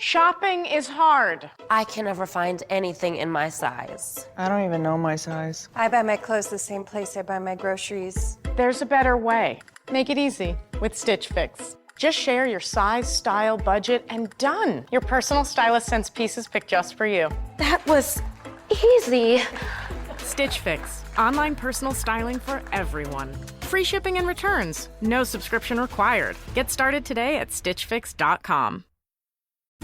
Shopping is hard. I can never find anything in my size. I don't even know my size. I buy my clothes the same place I buy my groceries. There's a better way. Make it easy with Stitch Fix. Just share your size, style, budget, and done. Your personal stylist sends pieces picked just for you. That was easy. Stitch Fix. Online personal styling for everyone. Free shipping and returns. No subscription required. Get started today at stitchfix.com.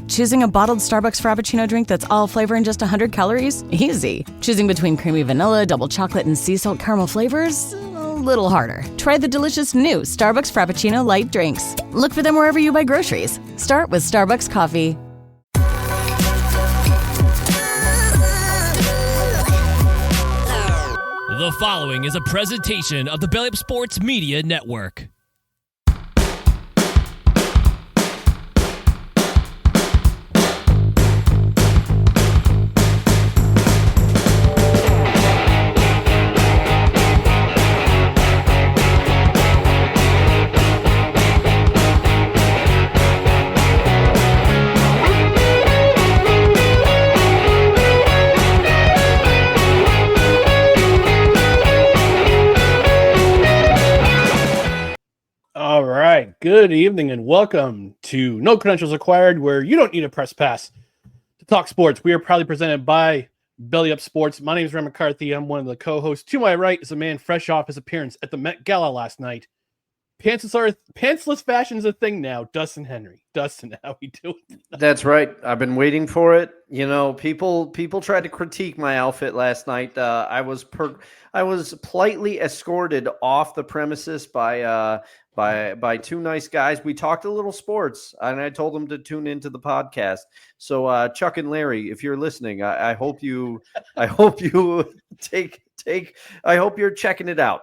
Choosing a bottled Starbucks Frappuccino drink that's all flavor and just 100 calories? Easy. Choosing between creamy vanilla, double chocolate, and sea salt caramel flavors? A little harder. Try the delicious new Starbucks Frappuccino light drinks. Look for them wherever you buy groceries. Start with Starbucks coffee. The following is a presentation of the Belly Up Sports Media Network. All right, good evening and welcome to No Credentials Required, where you don't need a press pass to talk sports. We are proudly presented by Belly Up Sports. My name is Ray McCarthy. I'm one of the co-hosts. To my right is a man fresh off his appearance at the Met Gala last night. Pantsless fashion is a thing now. Dustin Henry. Dustin, how we doing? That's right. I've been waiting for it. You know, people tried to critique my outfit last night. I was politely escorted off the premises by two nice guys. We talked a little sports, and I told them to tune into the podcast. So Chuck and Larry, if you're listening, I hope you I hope you're checking it out.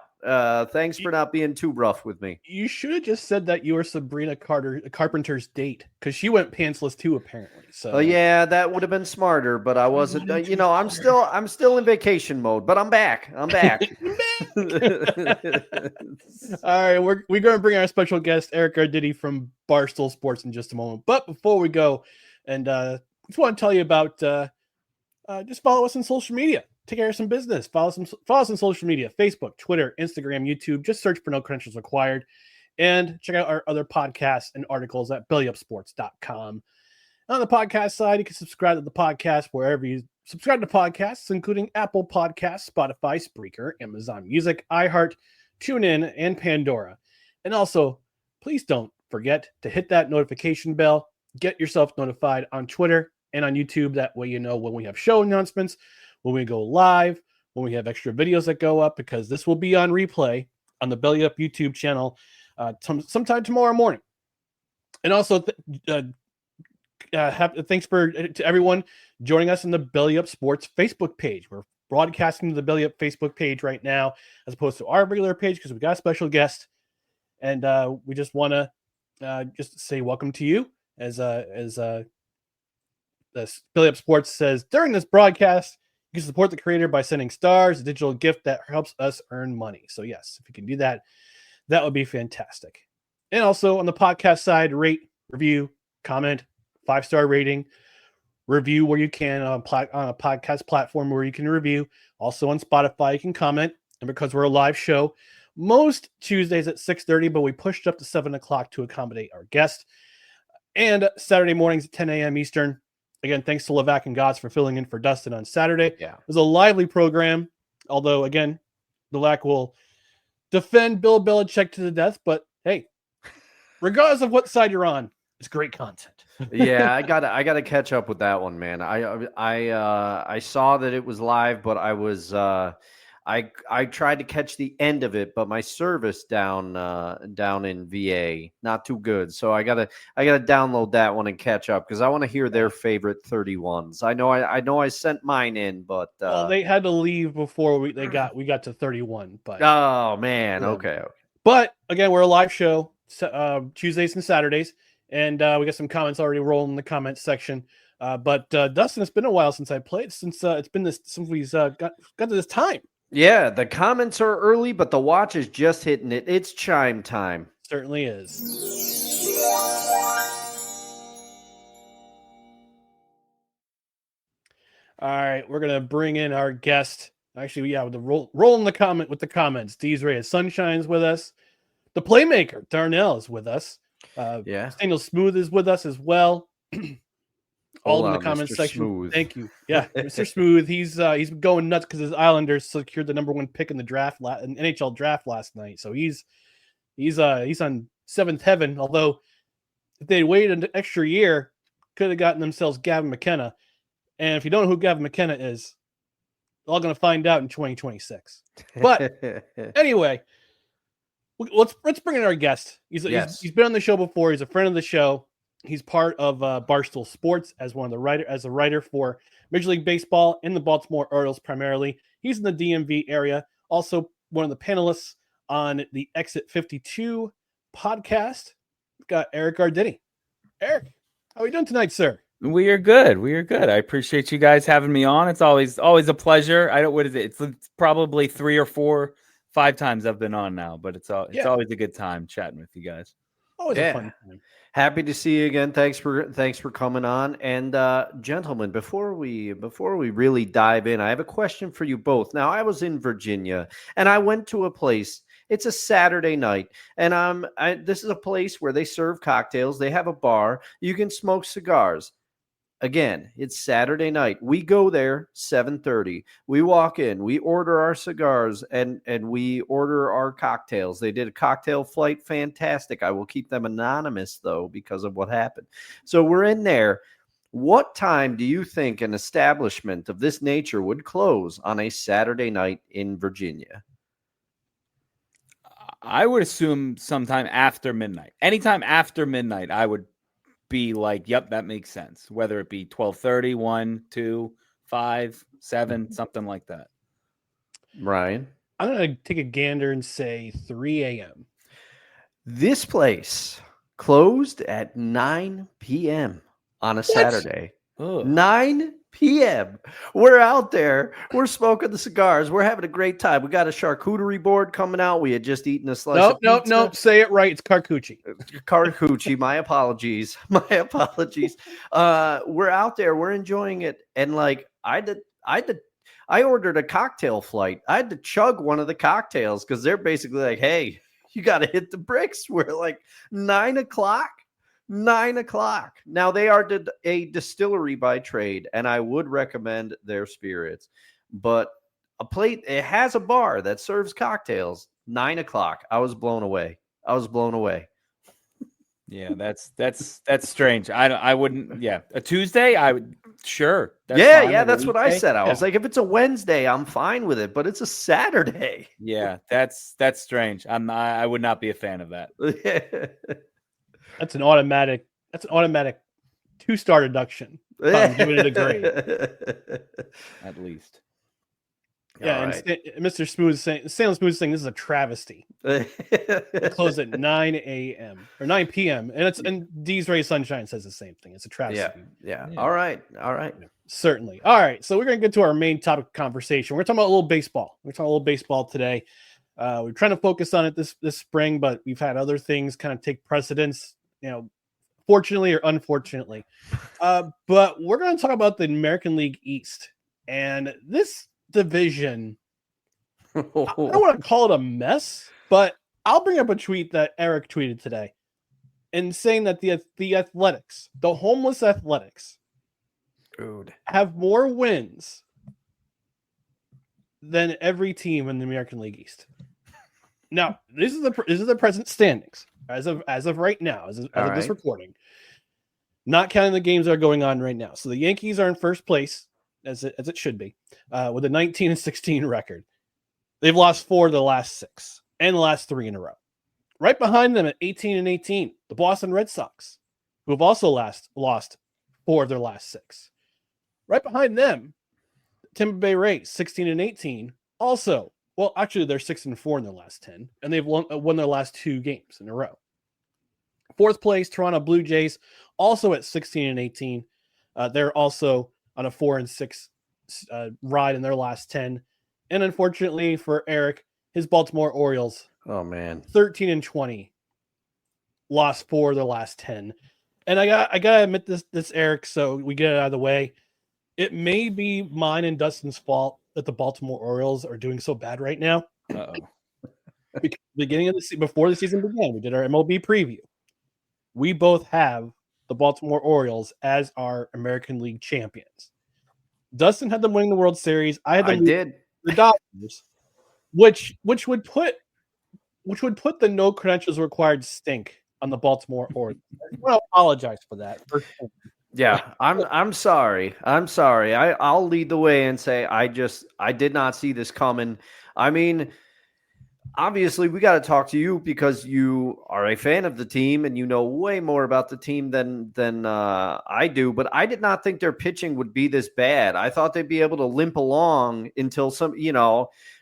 Thanks for not being too rough with me. You should have just said that you were Sabrina Carpenter's date, because she went pantsless too, apparently. So yeah, that would have been smarter, but I wasn't. I'm still in vacation mode, but I'm back. All right, we're going to bring our special guest Eric Arditti from Barstool Sports in just a moment. But before we go, and just want to tell you about just follow us on social media. Take care of some business. Follow us on social media: Facebook, Twitter, Instagram, YouTube. Just search for No Credentials Required, and check out our other podcasts and articles at bellyupsports.com. On the podcast side, you can subscribe to the podcast wherever you subscribe to podcasts, including Apple Podcasts, Spotify, Spreaker, Amazon Music, iHeart, TuneIn, and Pandora. And also, please don't forget to hit that notification bell. Get yourself notified on Twitter and on YouTube. That way you know when we have show announcements, when we go live, when we have extra videos that go up, because this will be on replay on the Belly Up YouTube channel sometime tomorrow morning. And also, thanks to everyone joining us on the Belly Up Sports Facebook page. We're broadcasting to the Belly Up Facebook page right now, as opposed to our regular page, because we got a special guest, and we just want to just say welcome to you. As the Belly Up Sports says, during this broadcast, you can support the creator by sending stars, a digital gift that helps us earn money. So yes, if you can do that, that would be fantastic. And also on the podcast side, rate, review, comment, 5-star rating, review where you can on a podcast platform where you can review. Also on Spotify, you can comment. And because we're a live show, most Tuesdays at 6:30, but we pushed up to 7 o'clock to accommodate our guest. And Saturday mornings at 10 a.m. Eastern. Again, thanks to Levac and Gods for filling in for Dustin on Saturday. Yeah. It was a lively program, although, again, Levac will defend Bill Belichick to the death. But, hey, regardless of what side you're on, it's great content. Yeah, I gotta catch up with that one, man. I saw that it was live, but I was I tried to catch the end of it, but my service down in VA not too good. So I gotta download that one and catch up, because I want to hear their favorite 31s. I know I sent mine in, but well, they had to leave before we got to 31. But oh man, okay. But again, we're a live show Tuesdays and Saturdays, and we got some comments already rolling in the comments section. But Dustin, it's been a while since I played. Since we've got to this time. Yeah, the comments are early, but the watch is just hitting it. It's chime time. Certainly is. All right, we're gonna bring in our guest. Actually, yeah, with the roll in the comments. D's Ray of Sunshine's with us. The playmaker Darnell is with us. Daniel Smooth is with us as well. All in the comments section. Smooth. Thank you. Yeah, Mr. Smooth. He's going nuts because his Islanders secured the #1 pick in the draft, in NHL draft last night. So he's on seventh heaven. Although if they waited an extra year, could have gotten themselves Gavin McKenna. And if you don't know who Gavin McKenna is, we're all going to find out in 2026. But anyway, let's bring in our guest. He's been on the show before. He's a friend of the show. He's part of Barstool Sports as a writer for Major League Baseball and the Baltimore Orioles primarily. He's in the DMV area. Also one of the panelists on the Exit 52 podcast. We've got Eric Arditti. Eric, how are you doing tonight, sir? We are good. I appreciate you guys having me on. It's always a pleasure. What is it? It's probably 3 or 4, 5 times I've been on now, but it's always a good time chatting with you guys. Always a fun time. Happy to see you again. Thanks for coming on. And gentlemen, before we really dive in, I have a question for you both. Now, I was in Virginia and I went to a place. It's a Saturday night, and this is a place where they serve cocktails. They have a bar. You can smoke cigars. Again, it's Saturday night. We go there 7:30. We walk in. We order our cigars and we order our cocktails. They did a cocktail flight. Fantastic. I will keep them anonymous, though, because of what happened. So we're in there. What time do you think an establishment of this nature would close on a Saturday night in Virginia? I would assume sometime after midnight. Anytime after midnight, I would be like, yep, that makes sense. Whether it be 12:30, 1, 2, 5, 7, something like that. Ryan? I'm going to take a gander and say 3 a.m. This place closed at 9 p.m. on a Saturday. 9 p.m. We're out there. We're smoking the cigars. We're having a great time. We got a charcuterie board coming out. We had just eaten a slice of pizza. Nope. Say it right. It's carcucci. Carcucci. My apologies. We're out there. We're enjoying it. And like I ordered a cocktail flight. I had to chug one of the cocktails because they're basically like, hey, you got to hit the bricks. We're like 9 o'clock. 9 o'clock. Now, they are a distillery by trade, and I would recommend their spirits. But it has a bar that serves cocktails. 9 o'clock. I was blown away. Yeah, that's strange. I wouldn't. Yeah, a Tuesday. I would sure. That's what I said. I was like, if it's a Wednesday, I'm fine with it. But it's a Saturday. Yeah, that's strange. I would not be a fan of that. That's an automatic 2-star deduction. I'm giving it a grade. At least. Yeah, and Mr. Smooth saying this is a travesty. It closed at 9 a.m. or 9 p.m. And D's Ray Sunshine says the same thing. It's a travesty. Yeah. All right. Certainly. All right. So we're gonna get to our main topic of conversation. We're talking about a little baseball. We're talking a little baseball today. We're trying to focus on it this spring, but we've had other things kind of take precedence, fortunately or unfortunately. But we're going to talk about the American League East and this division. I don't want to call it a mess, but I'll bring up a tweet that Eric tweeted today and saying that the Athletics, the homeless Athletics, have more wins than every team in the American League East. Now, this is the present standings as of right now, as of this recording, not counting the games that are going on right now. So the Yankees are in first place, as it should be, with a 19-16 record. They've lost 4 of the last 6, and the last 3 in a row. Right behind them at 18-18, the Boston Red Sox, who have also lost 4 of their last 6. Right behind them, Tampa Bay Rays, 16-18, also. Well, actually, they're 6-4 in their last 10, and they've won their last 2 games in a row. Fourth place, Toronto Blue Jays, also at 16-18. They're also on a 4-6 ride in their last 10. And unfortunately for Eric, his Baltimore Orioles, 13-20, lost 4 of their last 10. And I gotta admit this, Eric, so we get it out of the way. It may be mine and Dustin's fault that the Baltimore Orioles are doing so bad right now. Uh-oh. Because beginning of before the season began, we did our MLB preview. We both have the Baltimore Orioles as our American League champions. Dustin had them winning the World Series. I had them winning the Dodgers, which would put the no credentials required stink on the Baltimore Orioles. I want to apologize for that. Yeah, I'm sorry. I'll lead the way and say I did not see this coming. I mean, obviously we got to talk to you because you are a fan of the team and you know way more about the team than I do, but I did not think their pitching would be this bad. I thought they'd be able to limp along until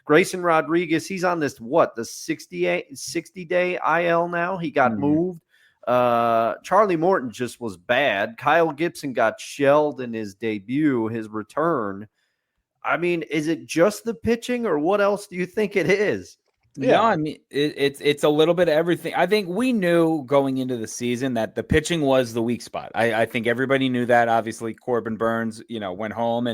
Grayson Rodriguez, he's on this the 60-day IL now. He got moved. Charlie Morton just was bad. Kyle Gibson got shelled in his debut, his return. I mean, is it just the pitching or what else do you think it is? Yeah, no, I mean, it's a little bit of everything. I think we knew going into the season that the pitching was the weak spot. I think everybody knew that. Obviously, Corbin Burns, went home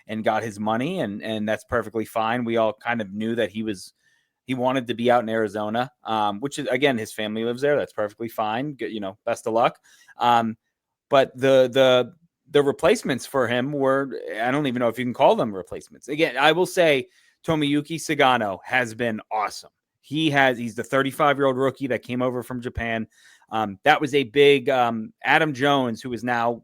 and got his money, and that's perfectly fine. We all kind of knew that he wanted to be out in Arizona, which is, again, his family lives there. That's perfectly fine. Best of luck. But the replacements for him were, I don't even know if you can call them replacements. Again, I will say Tomoyuki Sagano has been awesome. He's the 35-year-old rookie that came over from Japan. That was a big Adam Jones, who is now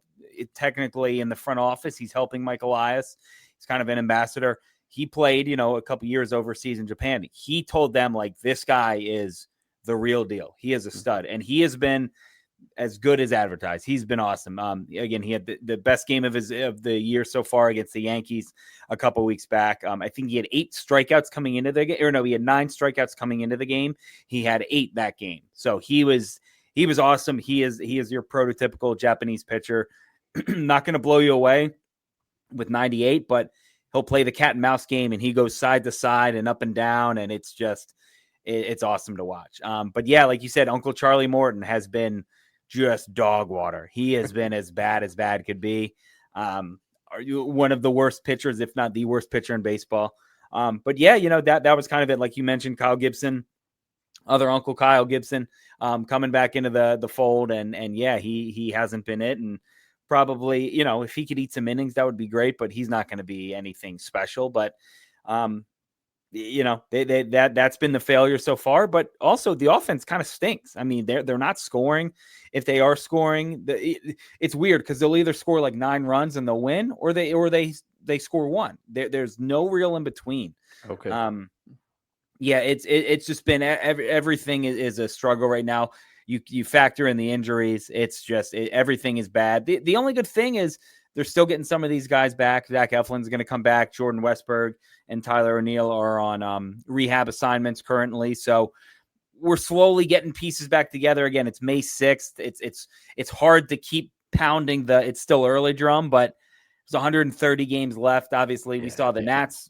technically in the front office. He's helping Mike Elias. He's kind of an ambassador. He played, a couple years overseas in Japan. He told them, this guy is the real deal. He is a stud, and he has been as good as advertised. He's been awesome. Again, he had the best game of the year so far against the Yankees a couple weeks back. I think he had 8 strikeouts coming into the game. Or no, he had 9 strikeouts coming into the game. He had 8 that game. So he was awesome. He is your prototypical Japanese pitcher. Not going to blow you away with 98, but he'll play the cat and mouse game, and he goes side to side and up and down, and it's just it's awesome to watch. But yeah, like you said, Uncle Charlie Morton has been just dog water. He has been as bad could be. Are you one of the worst pitchers, if not the worst pitcher in baseball? But yeah, that was kind of it. Like you mentioned, Kyle Gibson, other Uncle Kyle Gibson, coming back into the fold, and yeah, he hasn't been it, and probably, if he could eat some innings, that would be great, but he's not going to be anything special. But that's been the failure so far. But also the offense kind of stinks. I mean, they're not scoring. If they are scoring, it's weird because they'll either score 9 runs and they'll win, or they score 1. There's no real in between. Okay. Yeah, it's just been everything is a struggle right now. You factor in the injuries. It's just everything is bad. The only good thing is they're still getting some of these guys back. Zach Eflin's going to come back. Jordan Westberg and Tyler O'Neill are on rehab assignments currently. So we're slowly getting pieces back together. Again, it's May 6th. It's hard to keep pounding it's still early drum, but there's 130 games left. Obviously, we saw the Nats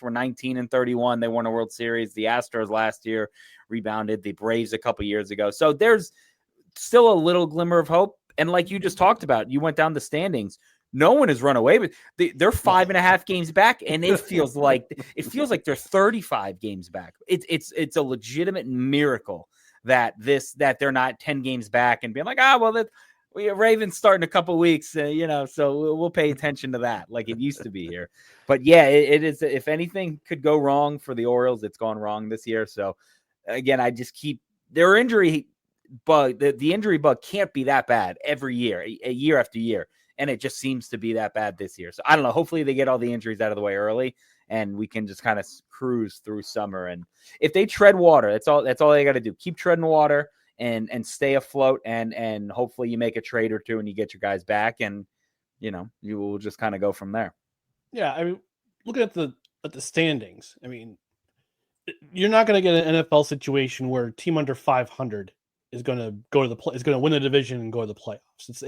were 19-31. They won a World Series. The Astros last year rebounded. The Braves a couple years ago. So there's still a little glimmer of hope. And like you just talked about, you went down the standings. No one has run away, but they're 5.5 games back, and it feels like they're 35 games back. It's a legitimate miracle that they're not 10 games back and being like, Ravens starting a couple weeks, so we'll pay attention to that like it used to be here. But yeah, it is. If anything could go wrong for the Orioles, it's gone wrong this year. So again, I just keep their injury bug. The injury bug can't be that bad every year, a year after year. And it just seems to be that bad this year. So I don't know. Hopefully they get all the injuries out of the way early and we can just kind of cruise through summer. And if they tread water, that's all they got to do. Keep treading water and stay afloat. And hopefully you make a trade or two and you get your guys back and, you will just kind of go from there. Yeah. I mean, looking at the standings, I mean, you're not going to get an NFL situation where a team under 500 is going to go to is going to win the division and go to the playoffs.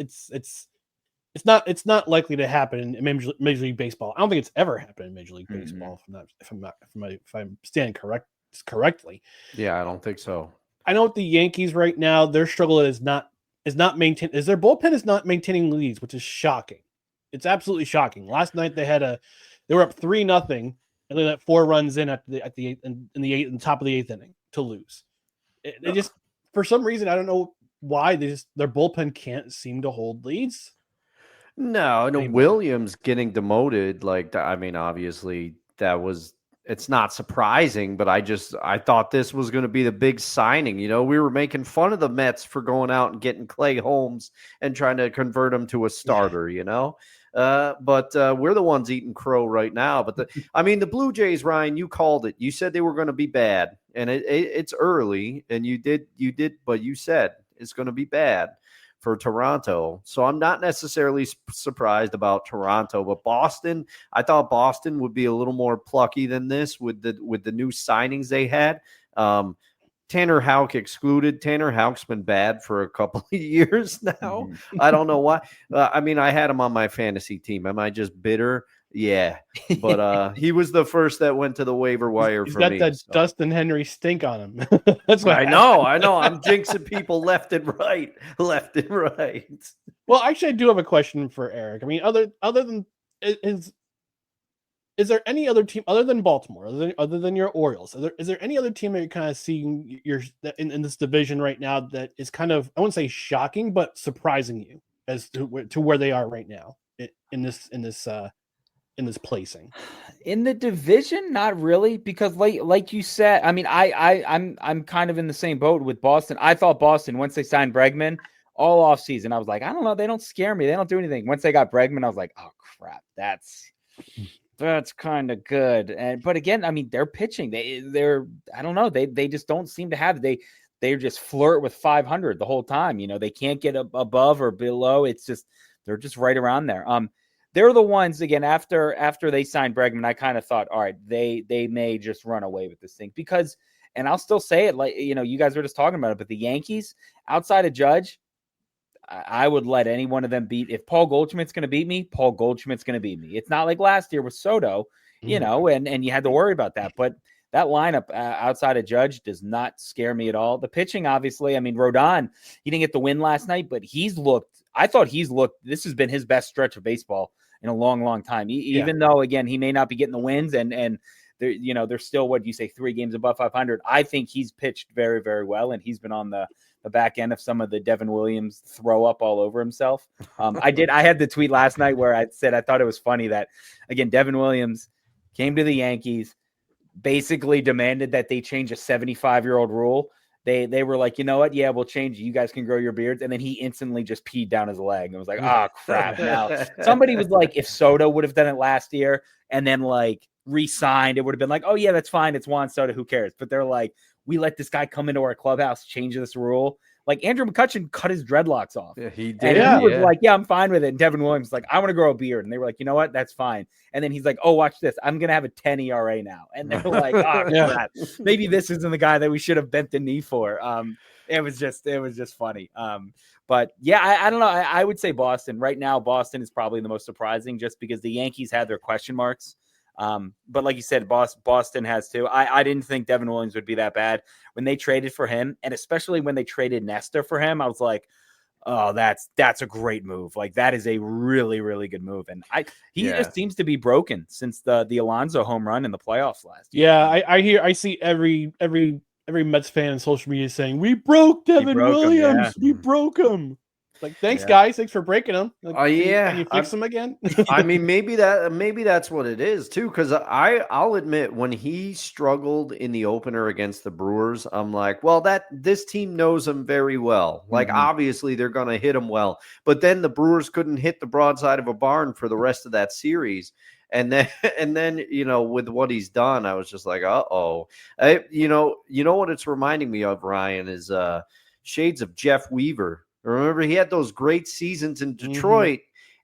It's not likely to happen in Major League Baseball. I don't think it's ever happened in Major League Baseball. If I'm standing correctly. Yeah, I don't think so. I know with the Yankees right now, their struggle is their bullpen is not maintaining leads, which is shocking. It's absolutely shocking. Last night they were up 3-0, and they let 4 runs in at the eighth, in the eighth, in the top of the 8th inning to lose. They just, for some reason, I don't know why, their bullpen can't seem to hold leads. No, Williams getting demoted, obviously it's not surprising, but I thought this was going to be the big signing. We were making fun of the Mets for going out and getting Clay Holmes and trying to convert him to a starter, but we're the ones eating crow right now. But the Blue Jays, Ryan, you called it. You said they were going to be bad, and it's early, and you did, but you said it's going to be bad for Toronto. So I'm not necessarily surprised about Toronto, but Boston, I thought Boston would be a little more plucky than this with the new signings they had. Tanner Houck excluded. Tanner Houck's been bad for a couple of years now. Mm-hmm. I don't know why. I had him on my fantasy team. Am I just bitter? Yeah, but he was the first that went to the waiver wire for me. He's got that Dustin Henry stink on him. That's what I know. I'm jinxing people left and right. Well, actually, I do have a question for Eric. Other than is there any other team other than Baltimore, other than your Orioles? Is there any other team that you're kind of seeing in this division right now that is kind of, I wouldn't say shocking, but surprising you as to where they are right now in this placing? In the division, not really, because like you said, I'm kind of in the same boat with Boston. I thought Boston, once they signed Bregman all off season, I was like, I don't know, they don't scare me, they don't do anything. Once they got Bregman, I was like, oh crap, that's kind of good. But again, they're pitching. They're I don't know, they just don't seem to have they just flirt with 500 the whole time. They can't get above or below. It's just they're just right around there. They're the ones, again, after they signed Bregman, I kind of thought, all right, they may just run away with this thing because, and I'll still say it, like, you guys were just talking about it, but the Yankees, outside of Judge, I would let any one of them beat. If Paul Goldschmidt's going to beat me, Paul Goldschmidt's going to beat me. It's not like last year with Soto, and you had to worry about that. But that lineup outside of Judge does not scare me at all. The pitching, obviously, Rodon, he didn't get the win last night, but I thought this has been his best stretch of baseball in a long, long time. Even though, again, he may not be getting the wins and they're still, what do you say, 3 games above 500. I think he's pitched very, very well, and he's been on the back end of some of the Devin Williams throw up all over himself. I had the tweet last night where I said I thought it was funny that, again, Devin Williams came to the Yankees, basically demanded that they change a 75-year-old rule. They were like, you know what? Yeah, we'll change. You guys can grow your beards. And then he instantly just peed down his leg. And was like, oh, crap. Now, somebody was like, if Soto would have done it last year and then re-signed, it would have been like, oh, yeah, that's fine. It's Juan Soto. Who cares? But they're like, we let this guy come into our clubhouse, change this rule. Like, Andrew McCutchen cut his dreadlocks off. Yeah, he did. And he was like, yeah, I'm fine with it. And Devin Williams was like, I want to grow a beard. And they were like, you know what? That's fine. And then he's like, oh, watch this. I'm going to have a 10 ERA now. And they're like, oh, crap. Maybe this isn't the guy that we should have bent the knee for. It was just funny. But yeah, I don't know. I would say Boston. Right now, Boston is probably the most surprising just because the Yankees had their question marks. But like you said, Boston has too. I didn't think Devin Williams would be that bad when they traded for him. And especially when they traded Nestor for him, I was like, oh, that's a great move. Like, that is a really, really good move. And he just seems to be broken since the Alonso home run in the playoffs last year. Yeah. I see every Mets fan on social media saying, we broke Devin Williams. We broke him. Like, thanks, guys. Thanks for breaking them. Like, can you fix them again? Maybe that's what it is too. Because I'll admit, when he struggled in the opener against the Brewers, I'm like, well, this team knows him very well. Like, obviously they're going to hit him well. But then the Brewers couldn't hit the broadside of a barn for the rest of that series. And then with what he's done, I was just like, uh-oh. You know what it's reminding me of, Ryan, is shades of Jeff Weaver. Remember, he had those great seasons in Detroit,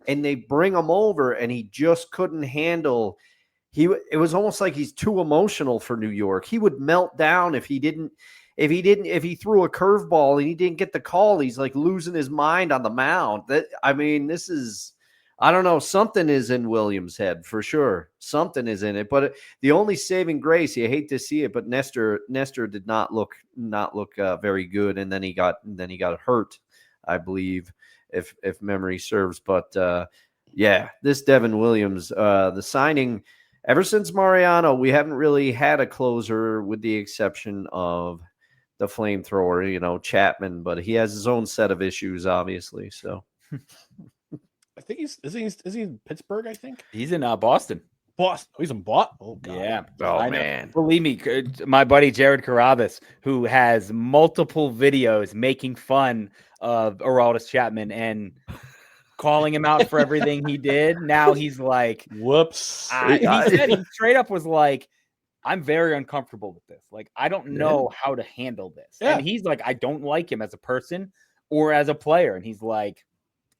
and they bring him over, and he just couldn't handle. It was almost like he's too emotional for New York. He would melt down if he threw a curveball and he didn't get the call. He's like losing his mind on the mound. This is, I don't know, something is in Williams' head for sure. Something is in it. But the only saving grace, you hate to see it, but Nestor did not look very good, and then he got hurt, I believe, if memory serves. But Yeah, this Devin Williams, the signing, ever since Mariano, we haven't really had a closer with the exception of the flamethrower, Chapman, but he has his own set of issues, obviously. So I think is he in Pittsburgh, I think? He's in Boston. Boston. Oh, he's in Boston. Oh, God. Yeah. Oh, I know. man. Believe me, my buddy Jared Carabas, who has multiple videos making fun of Aroldis Chapman and calling him out for everything he did. Now he's like, whoops. he said he straight up was like, I'm very uncomfortable with this. Like, I don't know how to handle this. Yeah. And he's like, I don't like him as a person or as a player. And he's like,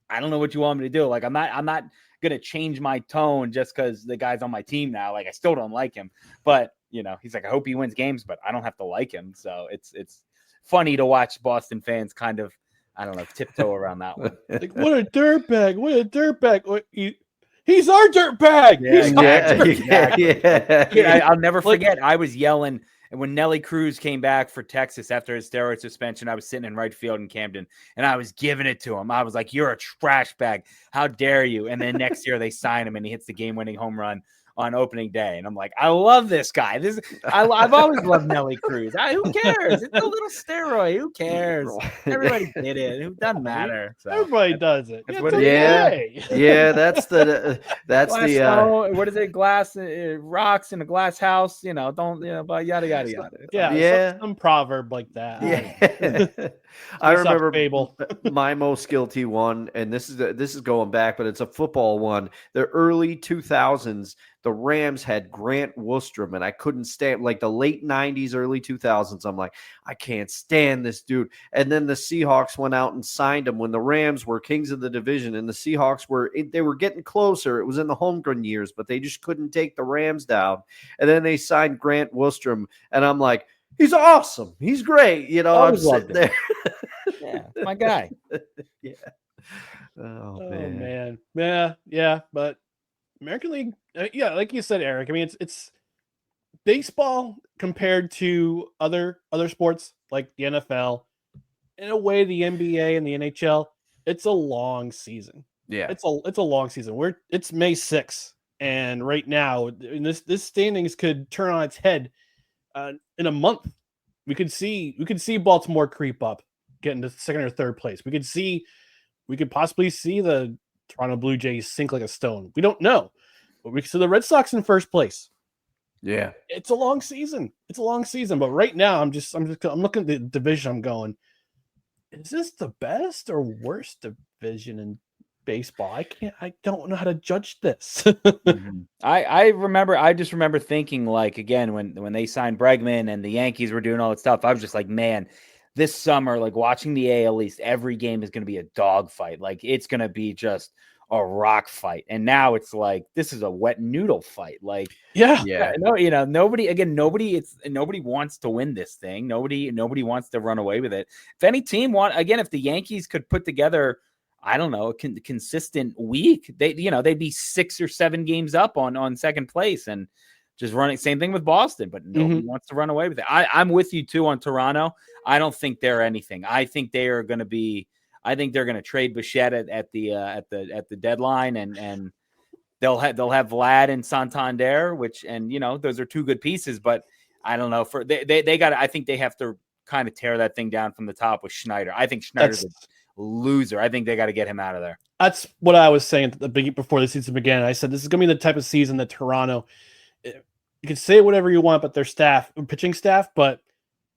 I don't know what you want me to do. Like, I'm not going to change my tone just because the guy's on my team now. Like, I still don't like him. But, he's like, I hope he wins games, but I don't have to like him. So it's funny to watch Boston fans kind of, I don't know, tiptoe around that one. Like, what a dirtbag. What a dirtbag. He's our dirtbag. Yeah. I'll never forget. I was yelling. And when Nelly Cruz came back for Texas after his steroid suspension, I was sitting in right field in Camden, and I was giving it to him. I was like, you're a trash bag. How dare you? And then next year they sign him, and he hits the game-winning home run on opening day. And I'm like, I love this guy. I've always loved Nelly Cruz. Who cares? It's a little steroid. Who cares? Everybody did it. It doesn't matter. So, everybody does it. That's what that's the what is it? Glass rocks in a glass house. But yada yada yada. Yeah. Some proverb like that. Yeah. I remember my most guilty one, and this is going back, but it's a football one. The early 2000s, the Rams had Grant Wostrom, and I couldn't stand, like, the late 90s, early 2000s. I'm like, I can't stand this dude. And then the Seahawks went out and signed him when the Rams were kings of the division, and the Seahawks were getting closer. It was in the Holmgren years, but they just couldn't take the Rams down. And then they signed Grant Wostrom, and I'm like, he's awesome. He's great. I'm sitting there. Yeah, my guy. Yeah. Oh man. Yeah. But American League, like you said, Eric. I mean, it's baseball compared to other sports like the NFL. In a way, the NBA and the NHL. It's a long season. Yeah, it's a long season. It's May 6th, and right now, this standings could turn on its head. In a month, we could see Baltimore creep up, get into second or third place. We could possibly see the Toronto Blue Jays sink like a stone. We don't know, but we could see the Red Sox in first place. Yeah, it's a long season. But right now, I'm looking at the division. I'm going, is this the best or worst division in baseball? I don't know how to judge this. Mm-hmm. I just remember thinking, like, again, when they signed Bregman and the Yankees were doing all that stuff, I was just like, man, this summer, like, watching the AL East, every game is going to be a dogfight. Like, it's going to be just a rock fight. And now it's like, this is a wet noodle fight. Like, nobody wants to win this thing. Nobody wants to run away with it. If any team if the Yankees could put together, I don't know, a consistent week, they'd be 6 or 7 games up on second place and just running. Same thing with Boston, but nobody wants to run away with it. I'm with you too on Toronto. I don't think they're anything. I think they are going to be. I think they're going to trade Bichette at the deadline, and they'll have Vlad and Santander, those are 2 good pieces. But I don't know, they got. I think they have to kind of tear that thing down from the top with Schneider. I think Schneider's a loser. I think they got to get him out of there. That's what I was saying at the beginning before the season began. I said this is going to be the type of season that Toronto. You can say whatever you want about their pitching staff, but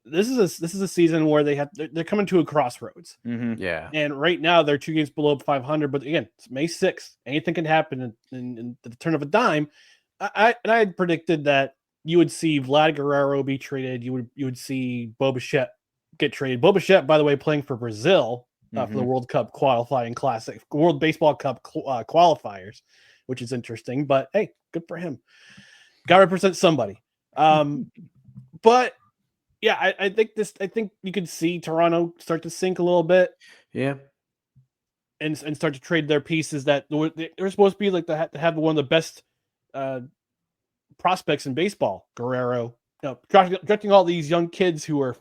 this is a season where they're coming to a crossroads. Mm-hmm. Yeah, and right now they're 2 games below 500. But again, it's May 6th. Anything can happen in the turn of a dime. I had predicted that you would see Vlad Guerrero be traded. You would see Bo Bichette get traded. Bo Bichette, by the way, playing for Brazil for the World Cup qualifying classic, World Baseball Cup qualifiers, which is interesting. But hey, good for him. Got to represent somebody. But yeah, I think you could see Toronto start to sink a little bit. Yeah. And start to trade their pieces that they're supposed to be like to have one of the best prospects in baseball. Guerrero, drafting all these young kids who are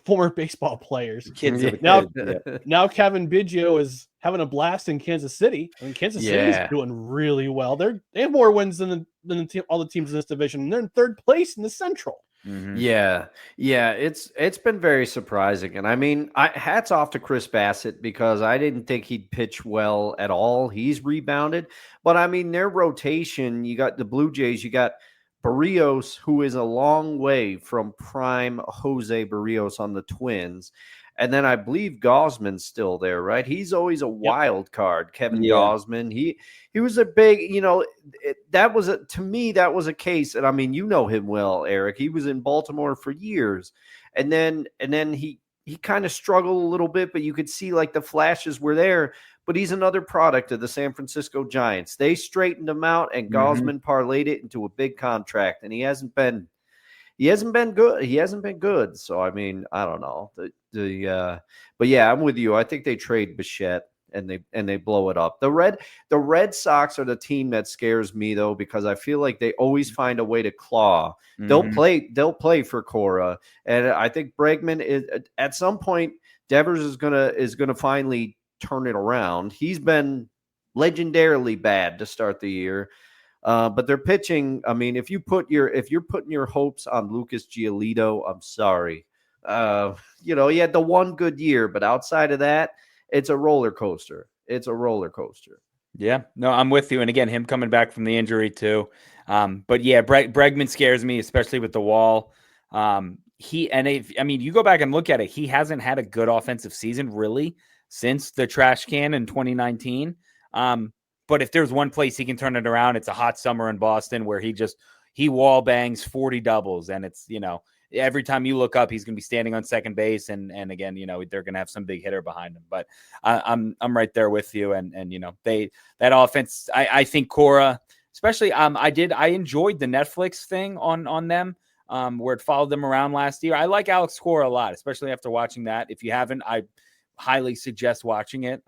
former baseball players. Kids of the Now, kids, yeah. now Kevin Biggio is having a blast in Kansas City. I mean, Kansas City is doing really well. They have more wins than all the teams in this division. And they're in third place in the Central. Mm-hmm. Yeah. It's been very surprising, and I mean, hats off to Chris Bassett because I didn't think he'd pitch well at all. He's rebounded, but I mean, their rotation. You got the Blue Jays. You got Barrios, who is a long way from prime Jose Barrios on the Twins. And then I believe Gausman's still there, right? He's always a wild card, Kevin Gausman. He was a big, to me, that was a case. And I mean, you know him well, Eric. He was in Baltimore for years. And then he kind of struggled a little bit, but you could see like the flashes were there. But he's another product of the San Francisco Giants. They straightened him out, and Gausman parlayed it into a big contract. And he hasn't been good. He hasn't been good. So I mean, I don't know. But yeah, I'm with you. I think they trade Bichette and they blow it up. The Red Sox are the team that scares me though, because I feel like they always find a way to claw. They'll play for Cora, and I think Bregman is at some point. Devers is gonna finally turn it around. He's been legendarily bad to start the year. But their pitching, I mean, if you're putting your hopes on Lucas Giolito, I'm sorry. He had the one good year, but outside of that, it's a roller coaster. Yeah, no, I'm with you. And again, him coming back from the injury too. But yeah, Bregman scares me, especially with the wall. You go back and look at it, he hasn't had a good offensive season really since the trash can in 2019. But if there's one place he can turn it around, it's a hot summer in Boston where he wall bangs 40 doubles. And it's, every time you look up, he's going to be standing on second base. And again, they're going to have some big hitter behind him, but I'm right there with you. And that offense, I think Cora, especially, I enjoyed the Netflix thing on them, where it followed them around last year. I like Alex Cora a lot, especially after watching that. If you haven't, I highly suggest watching it.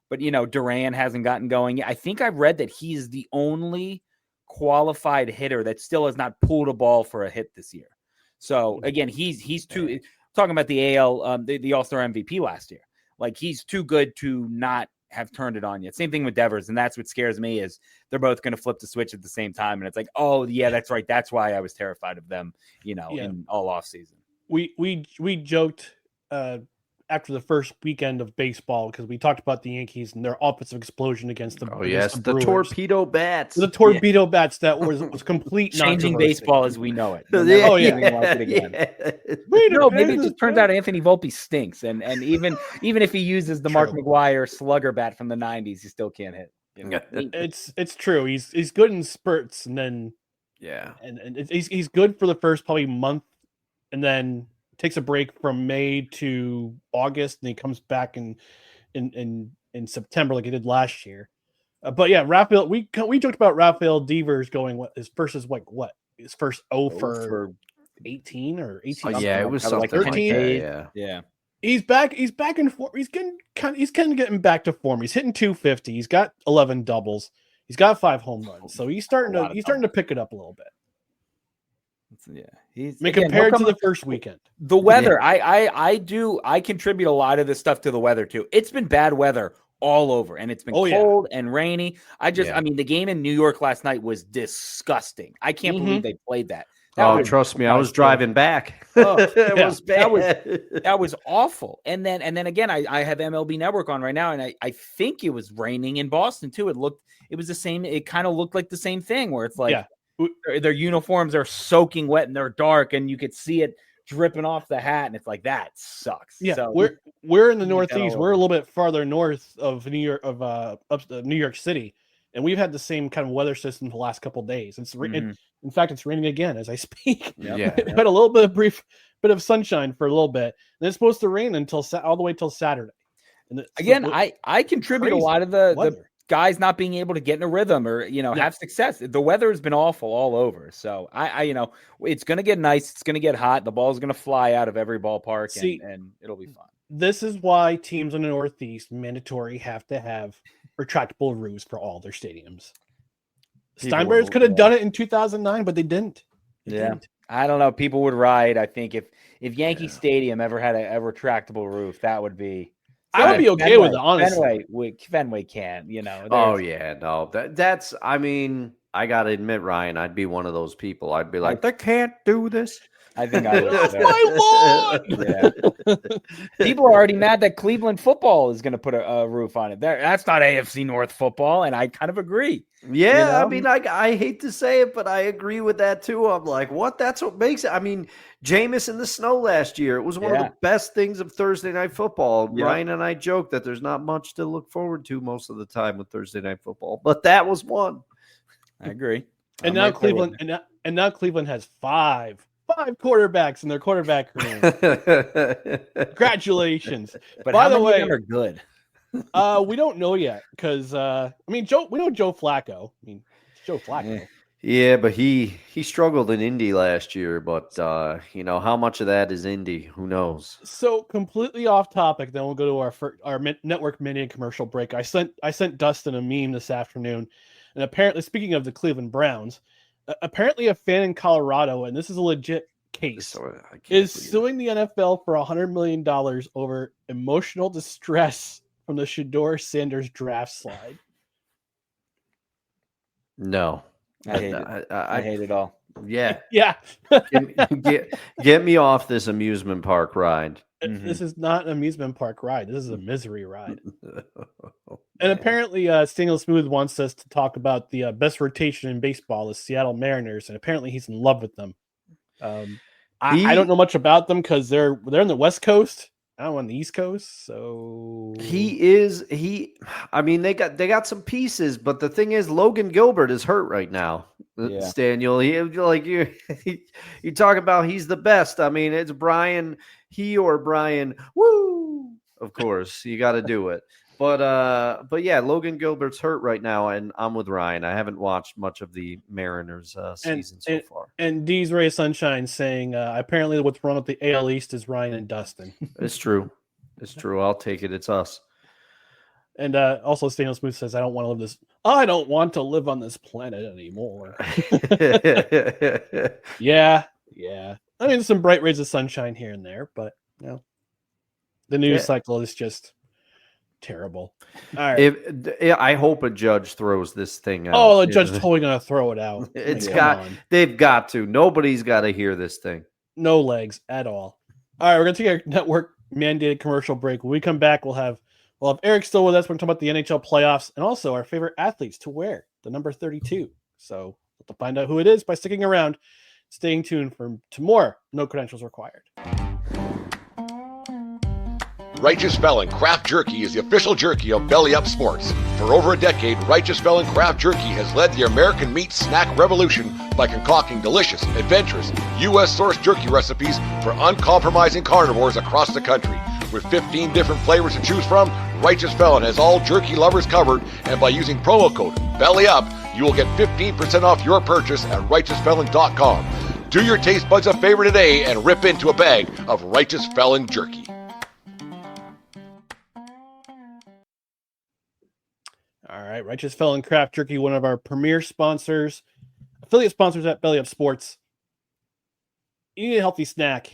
But, Duran hasn't gotten going. I think I've read that he's the only qualified hitter that still has not pulled a ball for a hit this year. So, again, he's too – talking about the AL, the All-Star MVP last year. Like, he's too good to not have turned it on yet. Same thing with Devers, and that's what scares me is they're both going to flip the switch at the same time. And it's like, oh, yeah, that's right. That's why I was terrified of them, in all offseason. We joked after the first weekend of baseball, because we talked about the Yankees and their offensive explosion against the the torpedo bats. The torpedo bats that was complete changing baseball as we know it. Maybe it just turns out Anthony Volpe stinks, and even if he uses the Mark McGwire slugger bat from the 90s, he still can't hit. It's true. He's good in spurts, and then and he's good for the first probably month, and then takes a break from May to August, and he comes back in September like he did last year. But yeah, Rafael, we joked about Rafael Devers going his first 0 for 18 or 18. Oh, yeah, it was like 13. Yeah. He's back in form. He's getting back to form. He's hitting 250. He's got 11 doubles. He's got 5 home runs. So he's starting to pick it up a little bit. Yeah, compared to the first weekend. The weather, I contribute a lot of this stuff to the weather too. It's been bad weather all over, and it's been cold and rainy. The game in New York last night was disgusting. I can't believe they played that. Trust me, I was driving back. It was bad. That was awful. And then again, I have MLB Network on right now, and I think it was raining in Boston too. It was the same. It kind of looked like the same thing where it's like their uniforms are soaking wet and they're dark, and you could see it dripping off the hat, and it's like that sucks. Yeah, so, we're in the Northeast. We're a little bit farther north of New York, New York City, and we've had the same kind of weather system the last couple of days. In fact, it's raining again as I speak. It had a little bit of brief bit of sunshine for a little bit, and it's supposed to rain all the way till Saturday. And again, I contribute a lot of the guys not being able to get in a rhythm or have success. The weather has been awful all over, so I it's going to get nice. It's going to get hot. The ball's going to fly out of every ballpark, and it'll be fun. This is why teams in the Northeast mandatory have to have retractable roofs for all their stadiums. Steinbrenner's could have done it in 2009, but they didn't. I don't know. People would ride. I think if Yankee Stadium ever had a retractable roof, that would be. I would be okay with it, honestly. Fenway can't. Oh yeah, no. That's. I mean, I gotta admit, Ryan, I'd be one of those people. I'd be like, they can't do this. I think I would. Off my lawn! Yeah. People are already mad that Cleveland football is going to put a roof on it. That's not AFC North football, and I kind of agree. Yeah, I mean, I hate to say it, but I agree with that too. I'm like, what? That's what makes it. I mean, Jameis in the snow last year. It was one of the best things of Thursday Night Football. Yep. Ryan and I joke that there's not much to look forward to most of the time with Thursday Night Football, but that was one. I agree. And now Cleveland, and now Cleveland has five quarterbacks in their quarterback room. Congratulations! But by how the many way, of them are good? We don't know yet because we know Joe Flacco. It's Joe Flacco. Yeah, but he struggled in Indy last year. But how much of that is Indy? Who knows? So completely off topic. Then we'll go to our network mini commercial break. I sent Dustin a meme this afternoon, and apparently, speaking of the Cleveland Browns. Apparently, a fan in Colorado, and this is a legit case, is suing the NFL for $100 million over emotional distress from the Shedeur Sanders draft slide. No, I hate it. I hate it all. Yeah, yeah. get me off this amusement park ride. This is not an amusement park ride. This is a misery ride. And apparently, Stanley Smooth wants us to talk about the best rotation in baseball, the Seattle Mariners, and apparently he's in love with them. I don't know much about them because they're in the West Coast. I'm on the East Coast, so I mean, they got some pieces, but the thing is, Logan Gilbert is hurt right now. Yeah. Daniel, you talk about he's the best. I mean, it's Brian, woo! Of course, you got to do it. But yeah, Logan Gilbert's hurt right now, and I'm with Ryan. I haven't watched much of the Mariners season so far. And D's Ray Sunshine saying apparently what's wrong with the AL East is Ryan and Dustin. It's true. I'll take it. It's us. And also, Stanley Smooth says, I don't want to live on this planet anymore. Yeah. I mean, some bright rays of sunshine here and there, but the news cycle is just terrible. All right. I hope a judge throws this thing out. Oh, the judge's totally going to throw it out. They've got to. Nobody's got to hear this thing. No legs at all. All right, we're going to take our network mandated commercial break. When we come back, we'll have Eric still with us. We're going to talk about the NHL playoffs and also our favorite athletes to wear, the number 32. So we'll find out who it is by sticking around, staying tuned to more No Credentials Required. Righteous Felon Craft Jerky is the official jerky of Belly Up Sports. For over a decade, Righteous Felon Craft Jerky has led the American meat snack revolution by concocting delicious, adventurous, U.S.-sourced jerky recipes for uncompromising carnivores across the country. With 15 different flavors to choose from, Righteous Felon has all jerky lovers covered, and by using promo code BELLYUP, you will get 15% off your purchase at righteousfelon.com. Do your taste buds a favor today and rip into a bag of Righteous Felon jerky. All right, Righteous Felon Craft Jerky, one of our premier sponsors, affiliate sponsors at Belly Up Sports. You need a healthy snack.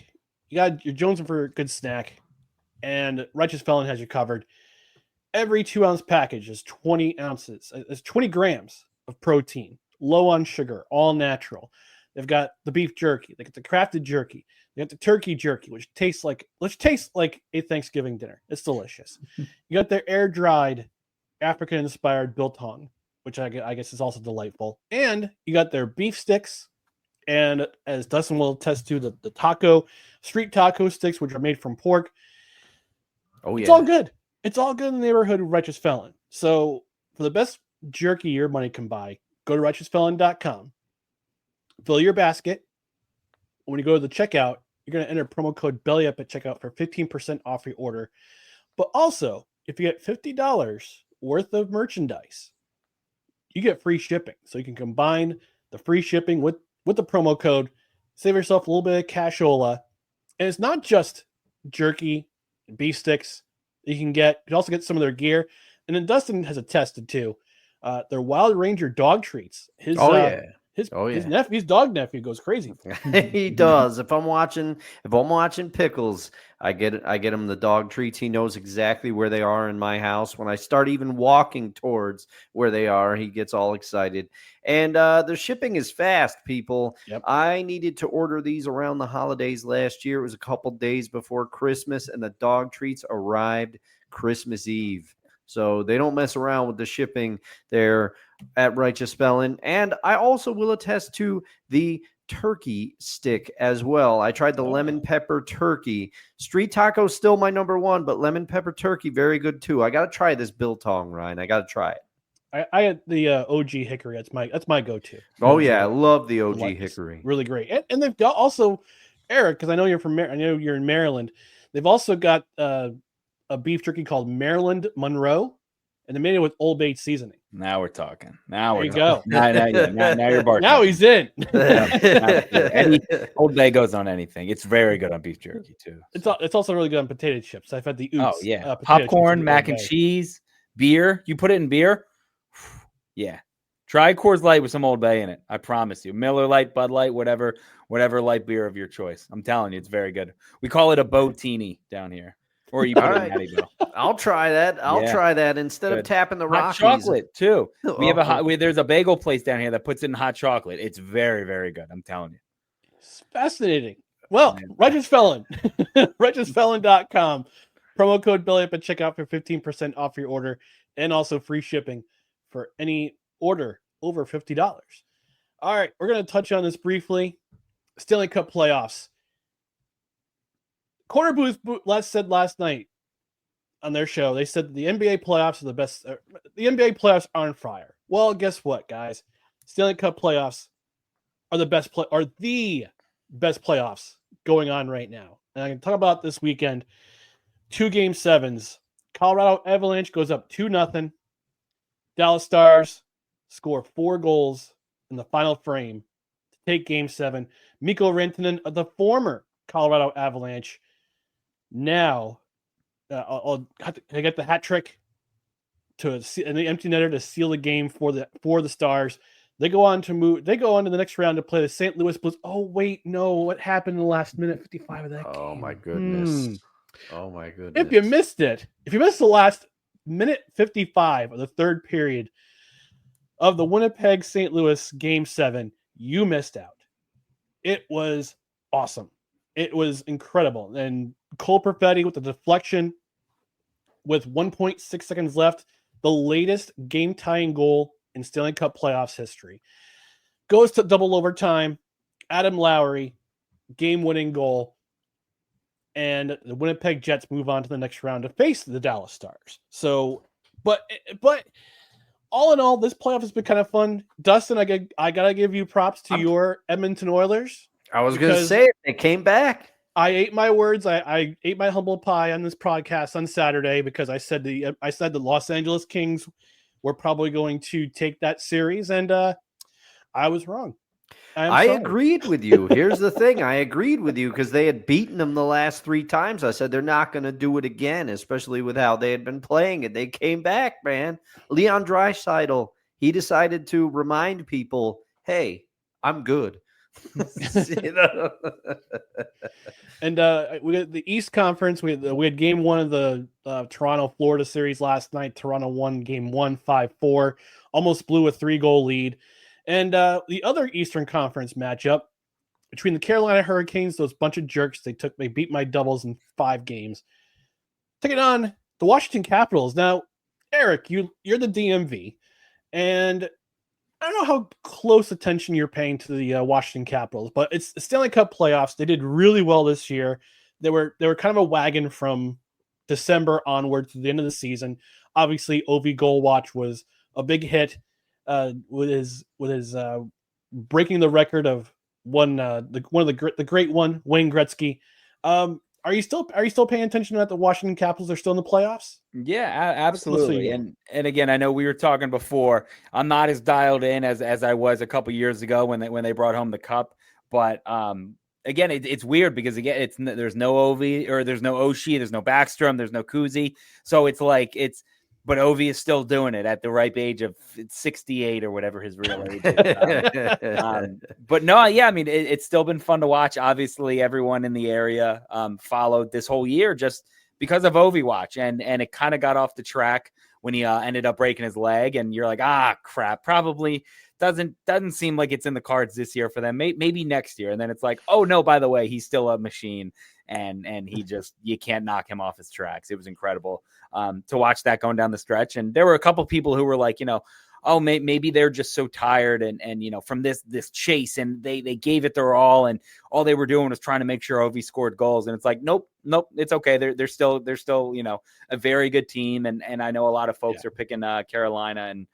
You're jonesing for a good snack, and Righteous Felon has you covered. Every 2-ounce package is 20 ounces. It's 20 grams of protein, low on sugar, all natural. They've got the beef jerky. They got the crafted jerky. They got the turkey jerky, which tastes like a Thanksgiving dinner. It's delicious. You got their air-dried African-inspired biltong, which I guess is also delightful. And you got their beef sticks, and as Dustin will attest to, the street taco sticks, which are made from pork. Oh, yeah. It's all good. It's all good in the neighborhood of Righteous Felon. So for the best jerky your money can buy, go to righteousfelon.com. Fill your basket. When you go to the checkout, you're going to enter promo code BELLYUP at checkout for 15% off your order. But also, if you get $50 worth of merchandise, you get free shipping. So you can combine the free shipping with the promo code, save yourself a little bit of cashola. And it's not just jerky and beef sticks that you can also get some of their gear. And then Dustin has attested to their Wild Ranger dog treats. His dog nephew goes crazy. He does. If I'm watching Pickles, I get him the dog treats. He knows exactly where they are in my house. When I start even walking towards where they are, he gets all excited. And the shipping is fast, people. Yep. I needed to order these around the holidays last year. It was a couple days before Christmas, and the dog treats arrived Christmas Eve. So they don't mess around with the shipping there at Righteous Felon. And I also will attest to the turkey stick as well. I tried the lemon pepper turkey. Street taco still my number one, but lemon pepper turkey, very good too. I got to try this biltong, Ryan. I got to try it. I had the OG hickory. That's my go-to. Oh yeah, I love the OG hickory. Really great. And they've got also, Eric, because I know you're in Maryland. They've also got a beef jerky called Maryland Monroe, and they made it with Old Bay seasoning. Now we're talking. Now there we're you talking. go. Now you're barking. Now he's in. Old Bay goes on anything. It's very good on beef jerky too. It's also really good on potato chips. I've had the Oops. Oh yeah, popcorn, mac and cheese, beer. You put it in beer. Yeah, try Coors Light with some Old Bay in it. I promise you. Miller Lite, Bud Light, whatever light beer of your choice. I'm telling you, it's very good. We call it a Botini down here. Or you put it in Natty Bell. I'll try that. Try that instead of tapping the Rockies. Hot chocolate too. We have there's a bagel place down here that puts it in hot chocolate. It's very, very good. I'm telling you. It's fascinating. Well, Righteous Felon, righteousfelon.com. Promo code BELLYUP at checkout for 15% off your order and also free shipping for any order over $50. All right, we're going to touch on this briefly. Stanley Cup playoffs. Corner Booth said last night on their show, they said the NBA playoffs are the best. The NBA playoffs are on fire. Well, guess what, guys? Stanley Cup playoffs are the best playoffs going on right now. And I can talk about this weekend. 2 Game 7s. Colorado Avalanche goes up 2-0. Dallas Stars score 4 goals in the final frame to take Game 7. Mikko Rantanen of the former Colorado Avalanche. Now, I get the hat trick and the empty netter to seal the game for the Stars. They go on to the next round to play the St. Louis Blues. Oh wait, no! What happened in the last minute 55 of that game? Oh my goodness! Oh my goodness! If you missed the last minute 55 of the third period of the Winnipeg St. Louis Game 7, you missed out. It was awesome. It was incredible. And Cole Perfetti with the deflection with 1.6 seconds left, the latest game-tying goal in Stanley Cup playoffs history. Goes to double overtime. Adam Lowry, game-winning goal. And the Winnipeg Jets move on to the next round to face the Dallas Stars. So, but all in all, this playoff has been kind of fun. Dustin, I gotta give you props to your Edmonton Oilers. I was going to say it. They came back. I ate my words. I ate my humble pie on this podcast on Saturday because I said the Los Angeles Kings were probably going to take that series, and I was wrong. I agreed with you. Here's the thing. I agreed with you because they had beaten them the last 3 times. I said they're not going to do it again, especially with how they had been playing it. They came back, man. Leon Draisaitl, he decided to remind people, hey, I'm good. And we got the East Conference. We had Game 1 of the Toronto Florida series last night. Toronto won Game 1 5-4, almost blew a 3-goal lead. And the other Eastern Conference matchup between the Carolina Hurricanes, those bunch of jerks, they beat my doubles in 5 games, taking on the Washington Capitals. Now, Eric, you're the DMV, and I don't know how close attention you're paying to the Washington Capitals, but it's the Stanley Cup playoffs. They did really well this year. They were kind of a wagon from December onward to the end of the season. Obviously, Ovi Goalwatch was a big hit with his breaking the record of the great one, Wayne Gretzky. Are you still paying attention that the Washington Capitals are still in the playoffs? Yeah, absolutely. And again, I know we were talking before. I'm not as dialed in as I was a couple years ago when they brought home the cup. But again, it's weird because again, there's no Ovi or there's no Oshie, there's no Backstrom, there's no Kuzi. So it's like but Ovi is still doing it at the ripe age of 68 or whatever his real age is. But no, yeah, I mean, it's still been fun to watch. Obviously, everyone in the area followed this whole year just because of Ovi watch, and it kind of got off the track when he ended up breaking his leg, and you're like, crap, probably doesn't seem like it's in the cards this year for them. Maybe next year, and then it's like, oh no, by the way, he's still a machine, and he just, you can't knock him off his tracks. It was incredible to watch that going down the stretch, and there were a couple people who were like, oh, maybe they're just so tired and from this chase, and they gave it their all, and all they were doing was trying to make sure Ovi scored goals. And it's like, nope, it's okay. They're still a very good team, and I know a lot of folks are picking Carolina and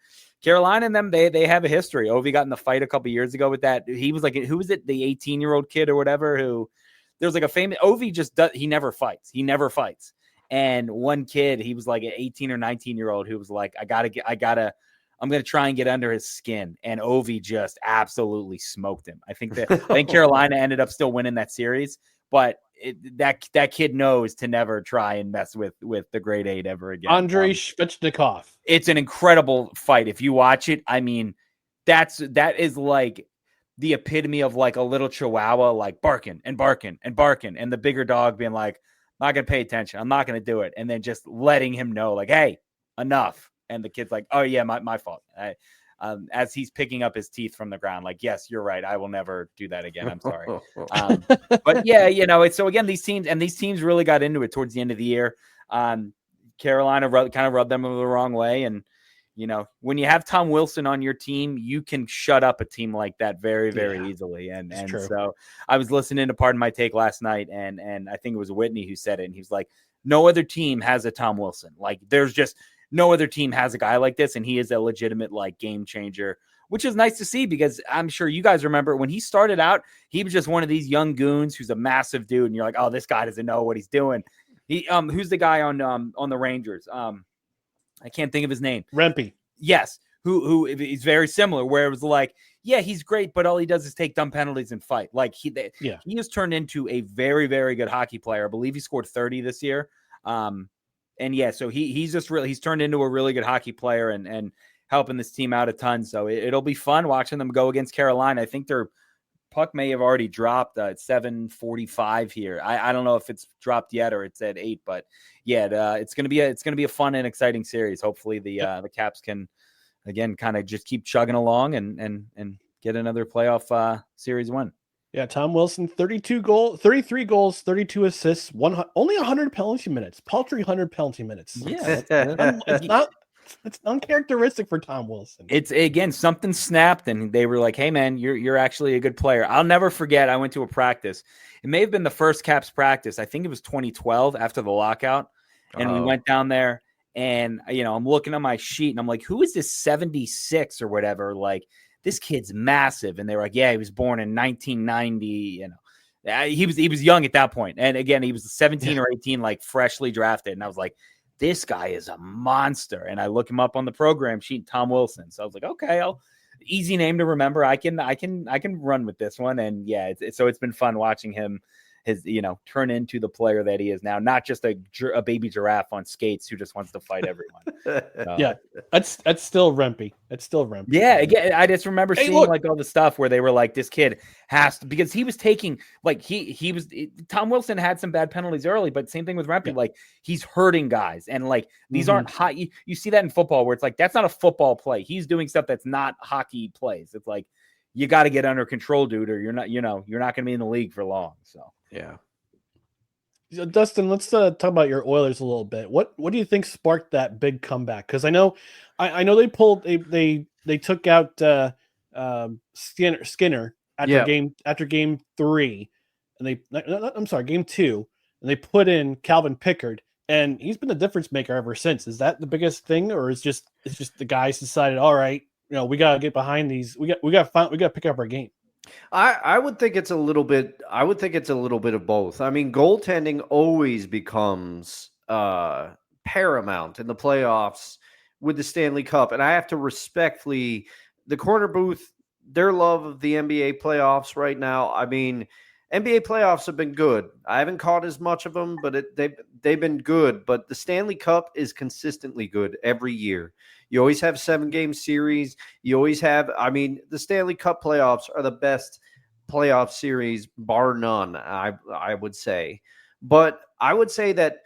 them. They have a history. Ovi got in the fight a couple years ago with that. He was like, who was it? The 18-year-old kid or whatever who there's like a famous Ovi he never fights. And one kid, he was like an 18 or 19-year-old who was like, I'm going to try and get under his skin. And Ovi just absolutely smoked him. I think Carolina ended up still winning that series, but that kid knows to never try and mess with the grade 8 ever again. Andrei Svechnikov. It's an incredible fight. If you watch it, I mean, that is like the epitome of like a little chihuahua, like barking and barking and barking. And the bigger dog being like, I'm not going to pay attention. I'm not going to do it. And then just letting him know like, hey, enough. And the kid's like, oh yeah, my fault. As he's picking up his teeth from the ground, like, yes, you're right. I will never do that again. I'm sorry. But yeah, it's, so again, these teams really got into it towards the end of the year. Carolina kind of rubbed them the wrong way. And, when you have Tom Wilson on your team, you can shut up a team like that very, very easily. And so I was listening to Pardon My Take last night, and I think it was Whitney who said it. And he was like, no other team has a Tom Wilson. Like, there's just no other team has a guy like this, and he is a legitimate like game changer, which is nice to see, because I'm sure you guys remember when he started out, he was just one of these young goons who's a massive dude, and you're like, oh, this guy doesn't know what he's doing. He who's the guy on the Rangers? I can't think of his name. Rempe. Yes, who is very similar, where it was like, yeah, he's great, but all he does is take dumb penalties and fight. Like he has turned into a very, very good hockey player. I believe he scored 30 this year. And yeah, so he's turned into a really good hockey player and helping this team out a ton. So it'll be fun watching them go against Carolina. I think their puck may have already dropped at 7:45 here. I don't know if it's dropped yet or it's at 8, but yeah, it's gonna be a fun and exciting series. Hopefully the Caps can again kind of just keep chugging along and get another playoff series win. Yeah, Tom Wilson, 33 goals, 32 assists, only 100 penalty minutes, paltry 100 penalty minutes. Yeah, it's uncharacteristic for Tom Wilson. It's again, something snapped and they were like, hey man, you're actually a good player. I'll never forget. I went to a practice. It may have been the first Caps practice. I think it was 2012 after the lockout. And we went down there and, I'm looking at my sheet and I'm like, who is this 76 or whatever? Like, this kid's massive. And they were like, yeah, he was born in 1990. He was young at that point. And again, he was 17 or 18, like freshly drafted. And I was like, this guy is a monster. And I look him up on the program sheet, Tom Wilson. So I was like, okay, easy name to remember. I can run with this one. And yeah, so it's been fun watching him turn into the player that he is now, not just a baby giraffe on skates who just wants to fight everyone. Yeah, that's still Rempe. It's still Rempe. Yeah, again, I just remember seeing like all the stuff where they were like, this kid has to, because he was taking like Tom Wilson had some bad penalties early, but same thing with Rempe. Like he's hurting guys, and like these aren't hot. You see that in football where it's like that's not a football play. He's doing stuff that's not hockey plays. It's like you got to get under control, dude, or you're not going to be in the league for long. So. Yeah. So Dustin, let's talk about your Oilers a little bit. What do you think sparked that big comeback? Because I know they pulled they took out Skinner after game 3, and game 2, and they put in Calvin Pickard, and he's been the difference maker ever since. Is that the biggest thing, or is just the guys decided, all right, we gotta get behind these, we gotta pick up our game? I would think it's a little bit. I would think it's a little bit of both. I mean, goaltending always becomes paramount in the playoffs with the Stanley Cup, and I have to respectfully, the corner booth, their love of the NBA playoffs right now. I mean, NBA playoffs have been good. I haven't caught as much of them, but they've been good. But the Stanley Cup is consistently good every year. You always have 7-game series. You always have, the Stanley Cup playoffs are the best playoff series, bar none, I would say. But I would say that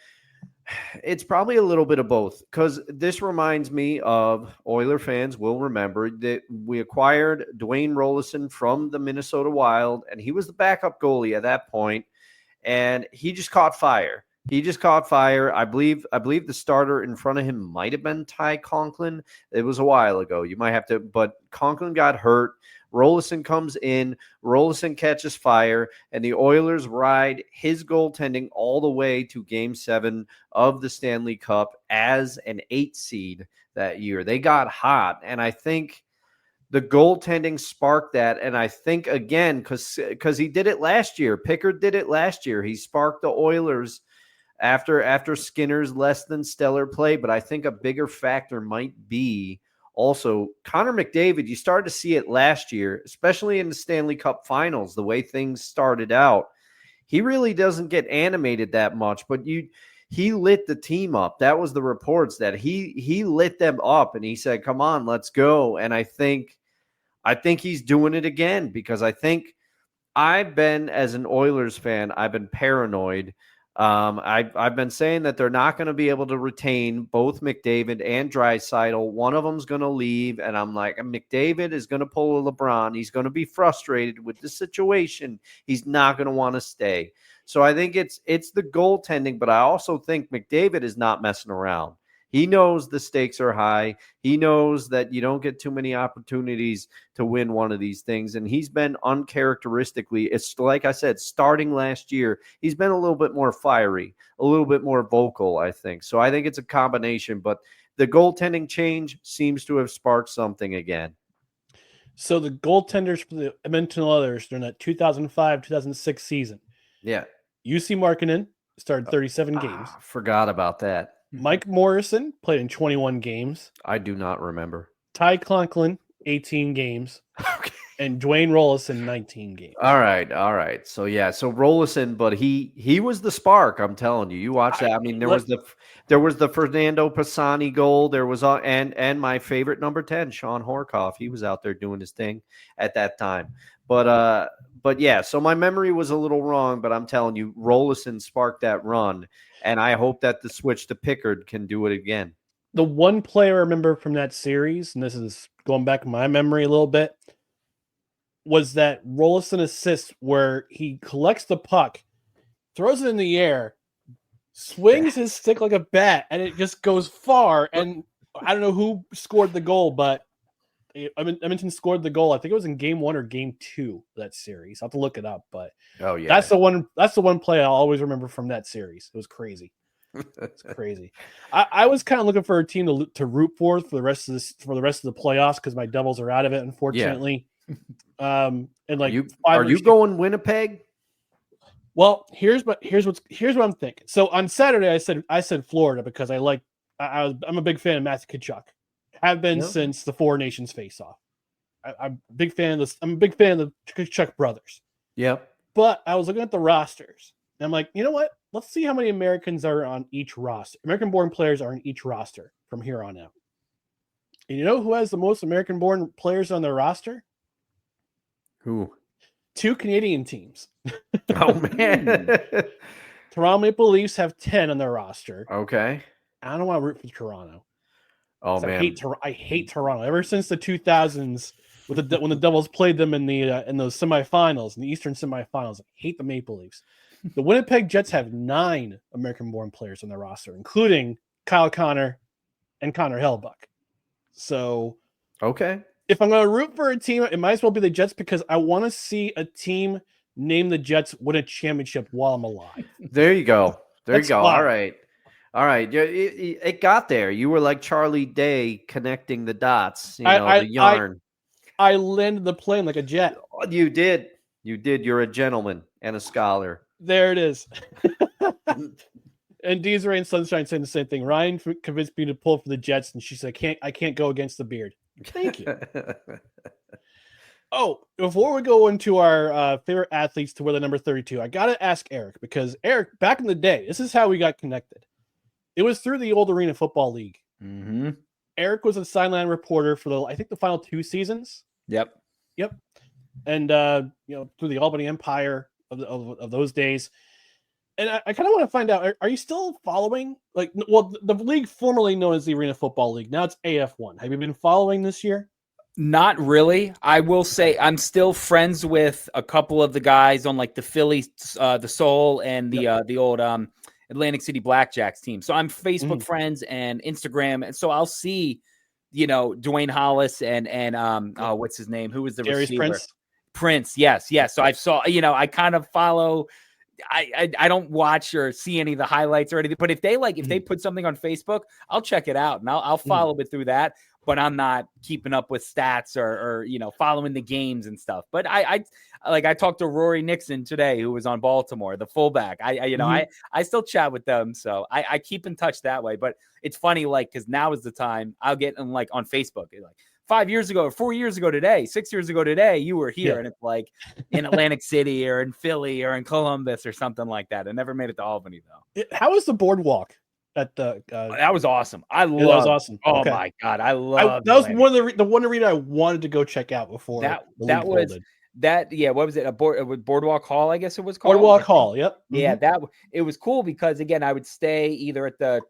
it's probably a little bit of both, because this reminds me of, Oiler fans will remember that we acquired Dwayne Rollison from the Minnesota Wild, and he was the backup goalie at that point, and he just caught fire. I believe the starter in front of him might have been Ty Conklin. It was a while ago. You might have to, but Conklin got hurt. Rollison comes in, Rollison catches fire, and the Oilers ride his goaltending all the way to Game 7 of the Stanley Cup as an 8 seed that year. They got hot, and I think the goaltending sparked that, and I think, again, because he did it last year. Pickard did it last year. He sparked the Oilers after Skinner's less than stellar play, but I think a bigger factor might be also Connor McDavid. You started to see it last year, especially in the Stanley Cup Finals, the way things started out. He really doesn't get animated that much, but he lit the team up. That was the reports, that he lit them up, and he said, "Come on, let's go." And I think he's doing it again, because I think I've been, as an Oilers fan, I've been paranoid. I've been saying that they're not going to be able to retain both McDavid and Draisaitl. One of them's going to leave, and I'm like, McDavid is going to pull a LeBron. He's going to be frustrated with the situation. He's not going to want to stay. So I think it's the goaltending, but I also think McDavid is not messing around. He knows the stakes are high. He knows that you don't get too many opportunities to win one of these things. And he's been uncharacteristically, it's like I said, starting last year, he's been a little bit more fiery, a little bit more vocal, I think. So I think it's a combination, but the goaltending change seems to have sparked something again. So the goaltenders for the Edmonton Oilers during that 2005-2006 season. Yeah. UC Markkanen started 37 games. Forgot about that. Mike Morrison played in 21 games. I do not remember. Ty Conklin, 18 games. Okay. And Dwayne Rollison, 19 games. All right. So Rollison, but he was the spark. I'm telling you. You watch that. I mean, there was the Fernando Pisani goal. There was and my favorite number 10, Sean Horkoff. He was out there doing his thing at that time. But yeah. So my memory was a little wrong, but I'm telling you, Rollison sparked that run, and I hope that the switch to Pickard can do it again. The one player I remember from that series, and this is going back in my memory a little bit, was that Rollison assist where he collects the puck, throws it in the air, swings his stick like a bat, and it just goes far. And I don't know who scored the goal, but Edmonton scored the goal. I think it was in Game 1 or Game 2 of that series. I'll have to look it up, but that's the one play I'll always remember from that series. It was crazy. It's crazy. I was kind of looking for a team to root for the rest of the playoffs, because my Devils are out of it, unfortunately. Yeah. And like, are you going Winnipeg? Well, here's what I'm thinking. So on Saturday, I said Florida because I'm a big fan of Matthew Tkachuk. Have been since the Four Nations face-off. I'm a big fan of this. I'm a big fan of the Tkachuk brothers. Yep. But I was looking at the rosters, and I'm like, you know what? Let's see how many Americans are on each roster. American-born players are on each roster from here on out. And you know who has the most American-born players on their roster? Who? 2 Canadian teams. Oh, man. Toronto Maple Leafs have 10 on their roster. Okay. I don't want to root for Toronto. Oh, man. I hate Toronto. Ever since the 2000s, when the Devils played them in those semifinals, in the Eastern semifinals, I hate the Maple Leafs. The Winnipeg Jets have 9 American-born players on their roster, including Kyle Connor and Connor Hellebuyck. So, okay, if I'm going to root for a team, it might as well be the Jets, because I want to see a team named the Jets win a championship while I'm alive. There you go. That's All fine. All right. It got there. You were like Charlie Day connecting the dots, the yarn. I landed the plane like a jet. You did. You're a gentleman and a scholar. There it is. And Dee's Rain Sunshine saying the same thing. Ryan convinced me to pull for the Jets, and she said, I can't go against the beard. Thank you. Oh, before we go into our favorite athletes to wear the number 32, I got to ask Eric, because Eric, back in the day, this is how we got connected. It was through the old Arena Football League. Mm-hmm. Eric was a sideline reporter for I think the final 2 seasons. Yep. And, through the Albany Empire of those days. And I kind of want to find out, are you still following, the league formerly known as the Arena Football League? Now it's AF1. Have you been following this year? Not really. I will say I'm still friends with a couple of the guys on like the Philly, the Soul, and the old Atlantic City Blackjacks team. So I'm Facebook friends and Instagram, and so I'll see, Dwayne Hollis and what's his name? Who was the Darius receiver? Prince. Yes. So I saw. I kind of follow. I don't watch or see any of the highlights or anything, but if they put something on Facebook, I'll check it out and I'll follow it through that. But I'm not keeping up with stats or following the games and stuff. But I talked to Rory Nixon today, who was on Baltimore, the fullback. I still chat with them, so I keep in touch that way. But it's funny, because now is the time I'll get on Facebook, 5 years ago, 4 years ago today, 6 years ago today, you were here, and it's in Atlantic City or in Philly or in Columbus or something like that. I never made it to Albany though. How was the boardwalk? At the that was awesome. That was awesome. Oh okay. My god, I love that. Was one of the one arena I wanted to go check out before that was that. Yeah, what was it? Boardwalk Hall, I guess it was called. Boardwalk Hall. Yep. Yeah, it was cool because again, I would stay either at the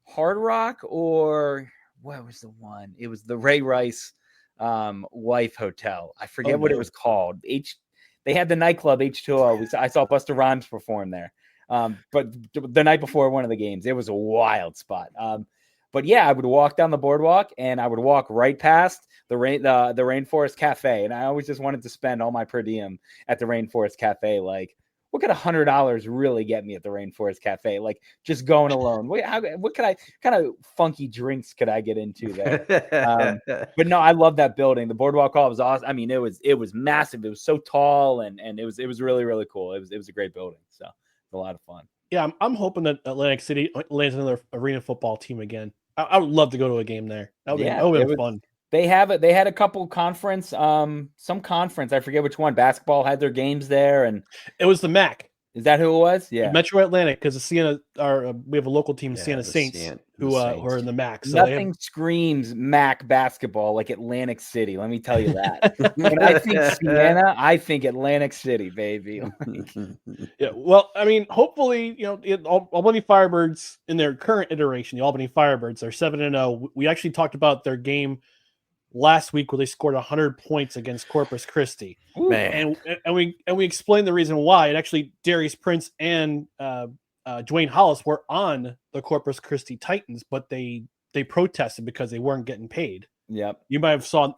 Hard Rock or what was the one? It was the Ray Rice wife hotel. I forget what it was called. They had the nightclub H2O. I saw Busta Rhymes perform there. But the night before one of the games, it was a wild spot. But yeah, I would walk down the boardwalk and I would walk right past the Rainforest Cafe. And I always just wanted to spend all my per diem at the Rainforest Cafe. What could $100 really get me at the Rainforest Cafe? Just going alone. What could I kind of funky drinks could I get into there? But no, I love that building. The Boardwalk Hall was awesome. I mean, it was massive. It was so tall and it was really, really cool. It was a great building. So a lot of fun. Yeah, I'm hoping that Atlantic City lands another arena football team again. I would love to go to a game there. That would be fun. They had a couple conference, some conference. I forget which one. Basketball had their games there, and it was the MAC. Is that who it was? Yeah, Metro Atlantic, because we have a local team, Siena Saints, who are in the MAC. So nothing screams MAC basketball like Atlantic City. Let me tell you that. When I think Siena, I think Atlantic City, baby. Yeah, well, I mean, hopefully, Albany Firebirds in their current iteration, the Albany Firebirds, are 7-0. We actually talked about their game last week where they scored 100 points against Corpus Christi. Man. And we explained the reason why. And actually, Darius Prince and Dwayne Hollis were on the Corpus Christi Titans, but they protested because they weren't getting paid. Yep. You might have seen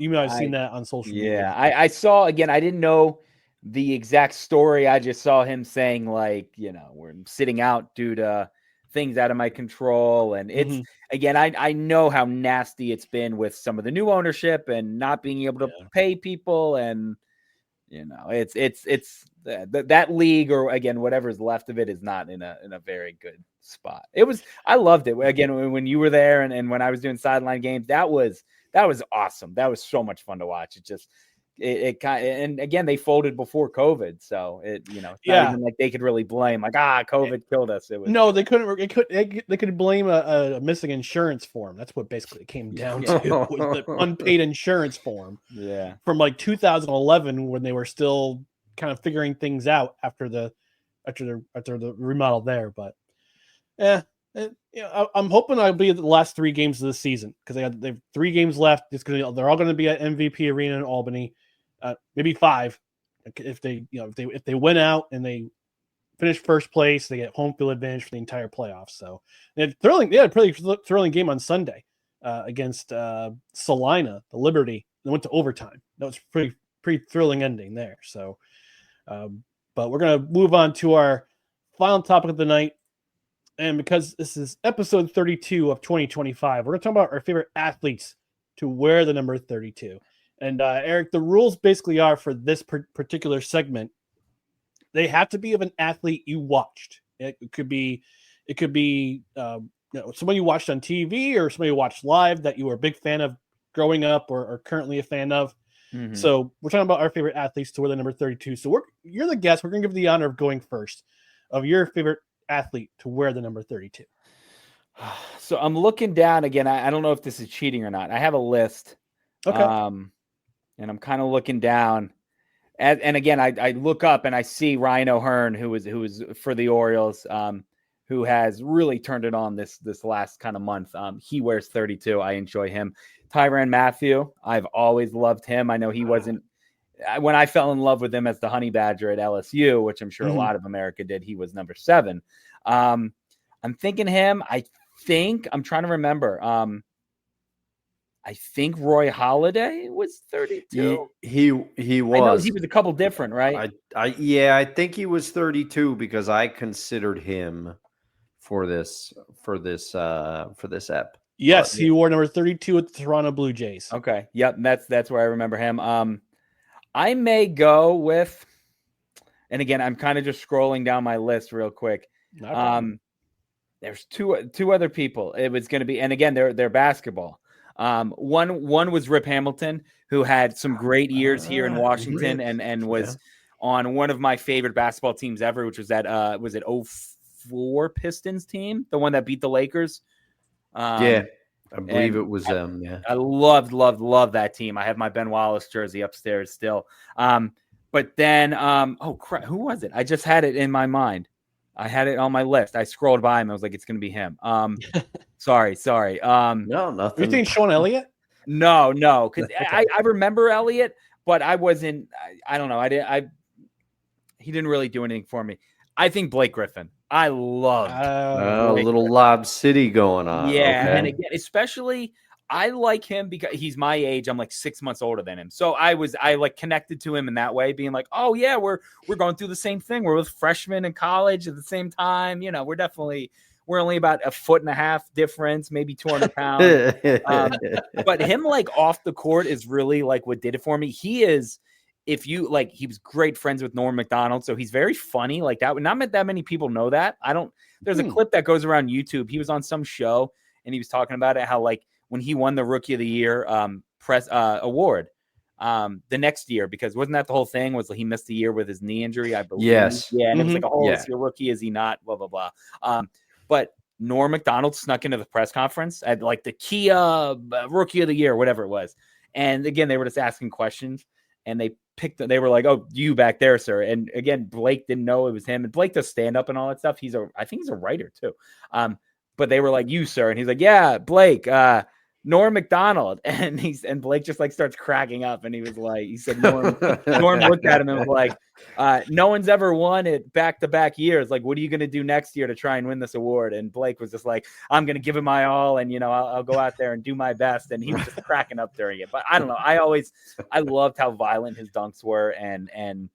that on social media. Yeah, I saw, again, I didn't know the exact story. I just saw him saying we're sitting out due to things out of my control. And it's again, I know how nasty it's been with some of the new ownership and not being able to pay people. And, it's that league, or again, whatever's left of it, is not in a very good spot. I loved it. Again, when you were there and when I was doing sideline games, that was awesome. That was so much fun to watch. It just, it kind of, and again, they folded before COVID, so it's not even like they could really blame COVID killed us. It was no, they couldn't. They could blame a missing insurance form. That's what basically it came down to, was the unpaid insurance form. Yeah, from 2011, when they were still kind of figuring things out after the remodel there. But I'm hoping I'll be at the last 3 games of the season, because they have 3 games left. They're all going to be at MVP Arena in Albany. Maybe 5 if they win out and they finish first place, they get home field advantage for the entire playoffs. So they had a pretty thrilling game on Sunday against Salina, the Liberty. They went to overtime. That was pretty thrilling ending there. So, but we're gonna move on to our final topic of the night, and because this is episode 32 of 2025, we're gonna talk about our favorite athletes to wear the number 32. And Eric, the rules basically are for this particular segment, they have to be of an athlete you watched. It could be somebody you watched on TV or somebody you watched live that you were a big fan of growing up or currently a fan of. Mhm. So we're talking about our favorite athletes to wear the number 32. So you're the guest. We're going to give you the honor of going first of your favorite athlete to wear the number 32. So I'm looking down again. I don't know if this is cheating or not. I have a list. Okay. And I'm kind of looking down. And again, I look up and I see Ryan O'Hearn, who was for the Orioles, who has really turned it on this last kind of month. He wears 32. I enjoy him. Tyrann Mathieu, I've always loved him. I know he wasn't when I fell in love with him as the Honey Badger at LSU, which I'm sure a lot of America did. He was number 7. I'm thinking him. I'm trying to remember. I think Roy Halladay was 32. He was. I know he was a couple different, right? I think he was 32 because I considered him for this ep. Yes, he wore number 32 with the Toronto Blue Jays. Okay. Yep, that's where I remember him. I may go with, and again, I'm kind of just scrolling down my list real quick. There's two other people. It was going to be, and again, they're basketball. One was Rip Hamilton, who had some great years here in Washington and was on one of my favorite basketball teams ever, which was that was it 04 Pistons team, the one that beat the Lakers. I believe it was them. Yeah, I loved that team. I have my Ben Wallace jersey upstairs still. But then oh crap, who was it? I just had it in my mind. I had it on my list. I scrolled by him. I was like, it's going to be him. Sorry. No, nothing. You think Sean Elliott? No. Because I remember Elliott, but I wasn't. I don't know. He didn't really do anything for me. I think Blake Griffin. I love a little Lob City going on. Yeah, okay. And again, especially I like him because he's my age. I'm like 6 months older than him. So I like connected to him in that way, being like, oh yeah, we're going through the same thing. We're with freshmen in college at the same time. You know, we're only about 1.5 foot difference, maybe 200 pounds. But him like off the court is really like what did it for me. He is, he was great friends with Norm Macdonald. So he's very funny like that. Not that many people know that. There's a clip that goes around YouTube. He was on some show and he was talking about it, how like, when he won the Rookie of the Year award the next year, because wasn't that the whole thing? Was he missed a year with his knee injury? I believe. Yes. Yeah, and it was like, is he a rookie? Is he not? Blah blah blah. But Norm Macdonald snuck into the press conference at like the Kia Rookie of the Year, whatever it was, and again they were just asking questions, and they were like, "Oh, you back there, sir?" And again, Blake didn't know it was him, and Blake does stand up and all that stuff. I think he's a writer too. But they were like, "You, sir," and he's like, "Yeah, Blake." Norm Macdonald, and Blake just like starts cracking up, and he said Norm looked at him and was like, no one's ever won it back-to-back years. Like, what are you going to do next year to try and win this award? And Blake was just like, I'm going to give it my all, and I'll go out there and do my best. And he was just cracking up during it. But I don't know. I loved how violent his dunks were, and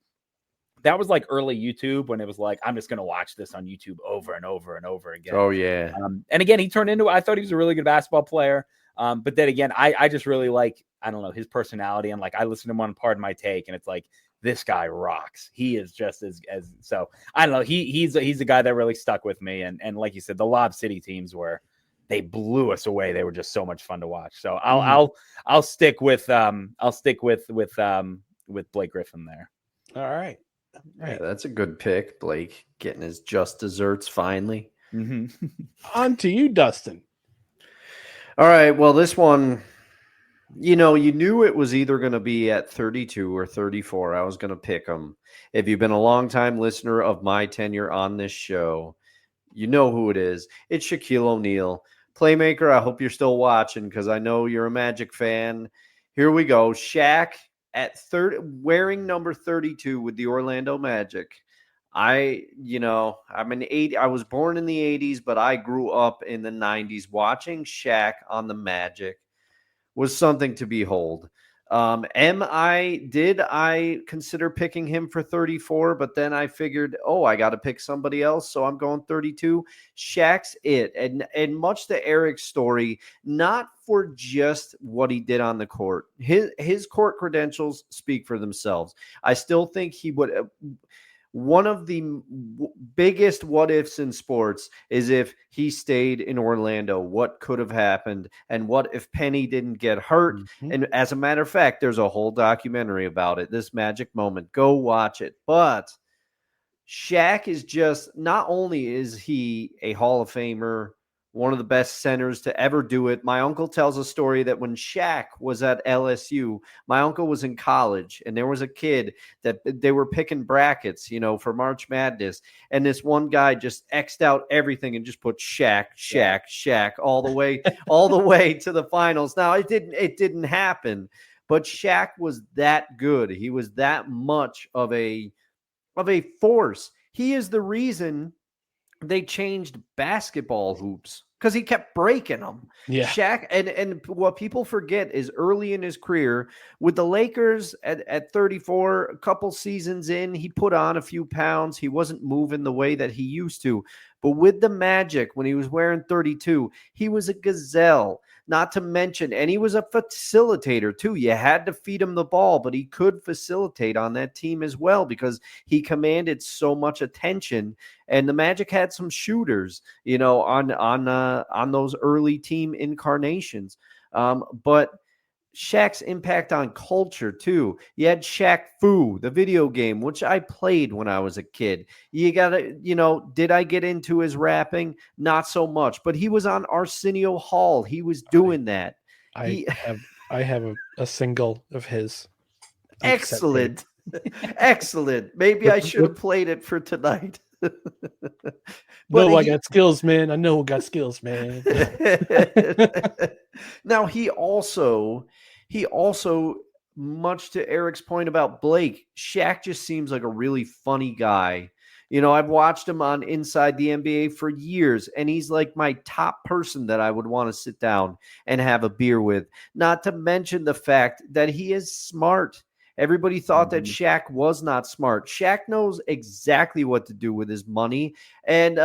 that was like early YouTube when it was like, I'm just going to watch this on YouTube over and over and over again. Oh yeah. And again, he turned into, I thought he was a really good basketball player. But then again, I just really like, I don't know, his personality, and like I listened to him on Pardon My Take, and it's like, this guy rocks. He is just as so I don't know. He's a guy that really stuck with me. And like you said, the Lob City teams they blew us away. They were just so much fun to watch. So I'll stick with Blake Griffin there. All right. Yeah, that's a good pick. Blake getting his just desserts finally. Mm-hmm. On to you, Dustin. All right. Well, this one, you knew it was either going to be at 32 or 34. I was going to pick them. If you've been a long-time listener of my tenure on this show, you know who it is. It's Shaquille O'Neal. Playmaker, I hope you're still watching because I know you're a Magic fan. Here we go. Shaq at wearing number 32 with the Orlando Magic. I'm an 80. I was born in the 80s, but I grew up in the 90s. Watching Shaq on the Magic was something to behold. Did I consider picking him for 34? But then I figured, I got to pick somebody else, so I'm going 32. Shaq's it, and much to Eric's story, not for just what he did on the court. His court credentials speak for themselves. I still think he would. one of the biggest what ifs in sports is if he stayed in Orlando, what could have happened? And what if Penny didn't get hurt? Mm-hmm. And as a matter of fact, there's a whole documentary about it, this magic moment. Go watch it. But Shaq is just, not only is he a Hall of Famer, one of the best centers to ever do it. My uncle tells a story that when Shaq was at LSU, my uncle was in college, and there was a kid that they were picking brackets, for March Madness. And this one guy just X'd out everything and just put Shaq all the way to the finals. Now it didn't happen, but Shaq was that good. He was that much of a force. He is the reason they changed basketball hoops, because he kept breaking them. Yeah. Shaq, and what people forget is early in his career with the Lakers at 34, a couple seasons in, he put on a few pounds. He wasn't moving the way that he used to. But with the Magic, when he was wearing 32, he was a gazelle. Not to mention, and he was a facilitator too. You had to feed him the ball, but he could facilitate on that team as well because he commanded so much attention. And the Magic had some shooters, on those early team incarnations. But Shaq's impact on culture too. You had Shaq Fu, the video game, which I played when I was a kid. You gotta, did I get into his rapping? Not so much, but he was on Arsenio Hall. He was doing that. I have a single of his. Excellent. Excellent. Maybe I should have played it for tonight. I got skills, man. I know I got skills, man. Now he also, much to Eric's point about Blake, Shaq just seems like a really funny guy. I've watched him on Inside the NBA for years, and he's like my top person that I would want to sit down and have a beer with. Not to mention the fact that he is smart. Everybody thought that Shaq was not smart. Shaq knows exactly what to do with his money. And,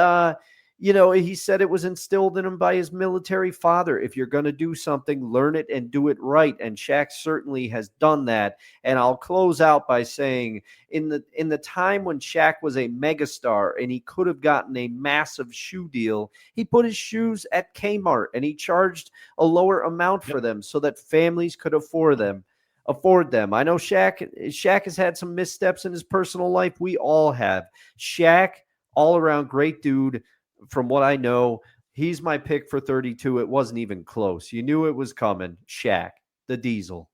he said it was instilled in him by his military father. If you're going to do something, learn it and do it right. And Shaq certainly has done that. And I'll close out by saying in the time when Shaq was a megastar and he could have gotten a massive shoe deal, he put his shoes at Kmart and he charged a lower amount for them so that families could afford them. I know Shaq has had some missteps in his personal life. We all have. Shaq, all around great dude. From what I know, he's my pick for 32. It wasn't even close. You knew it was coming. Shaq, the Diesel.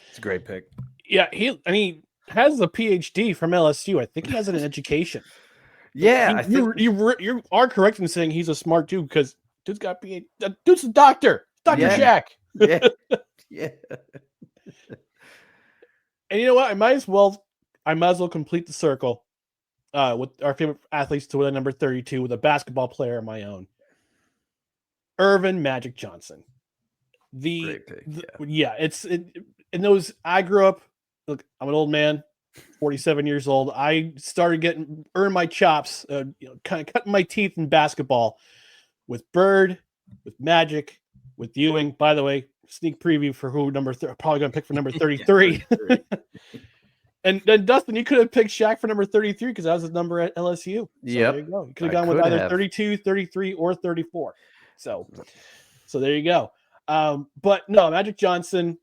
It's a great pick. Yeah, he has a PhD from LSU. I think he has an education. Yeah, you are correct in saying he's a smart dude because dude's got PhD. Dude's a doctor. Dr. Shaq. Yeah. Yeah. And you know what? I might as well complete the circle with our favorite athletes to win number 32 with a basketball player of my own. Irvin Magic Johnson. I grew up, look, I'm an old man, 47 years old. I started earn my chops, kind of cutting my teeth in basketball with Bird, with Magic, with Ewing. By the way, sneak preview for who probably going to pick for number 33. And then Dustin, you could have picked Shaq for number 33 because that was his number at LSU. Yeah, there you go. You could have gone with either 32, 33, or 34. So there you go. But no, Magic Johnson,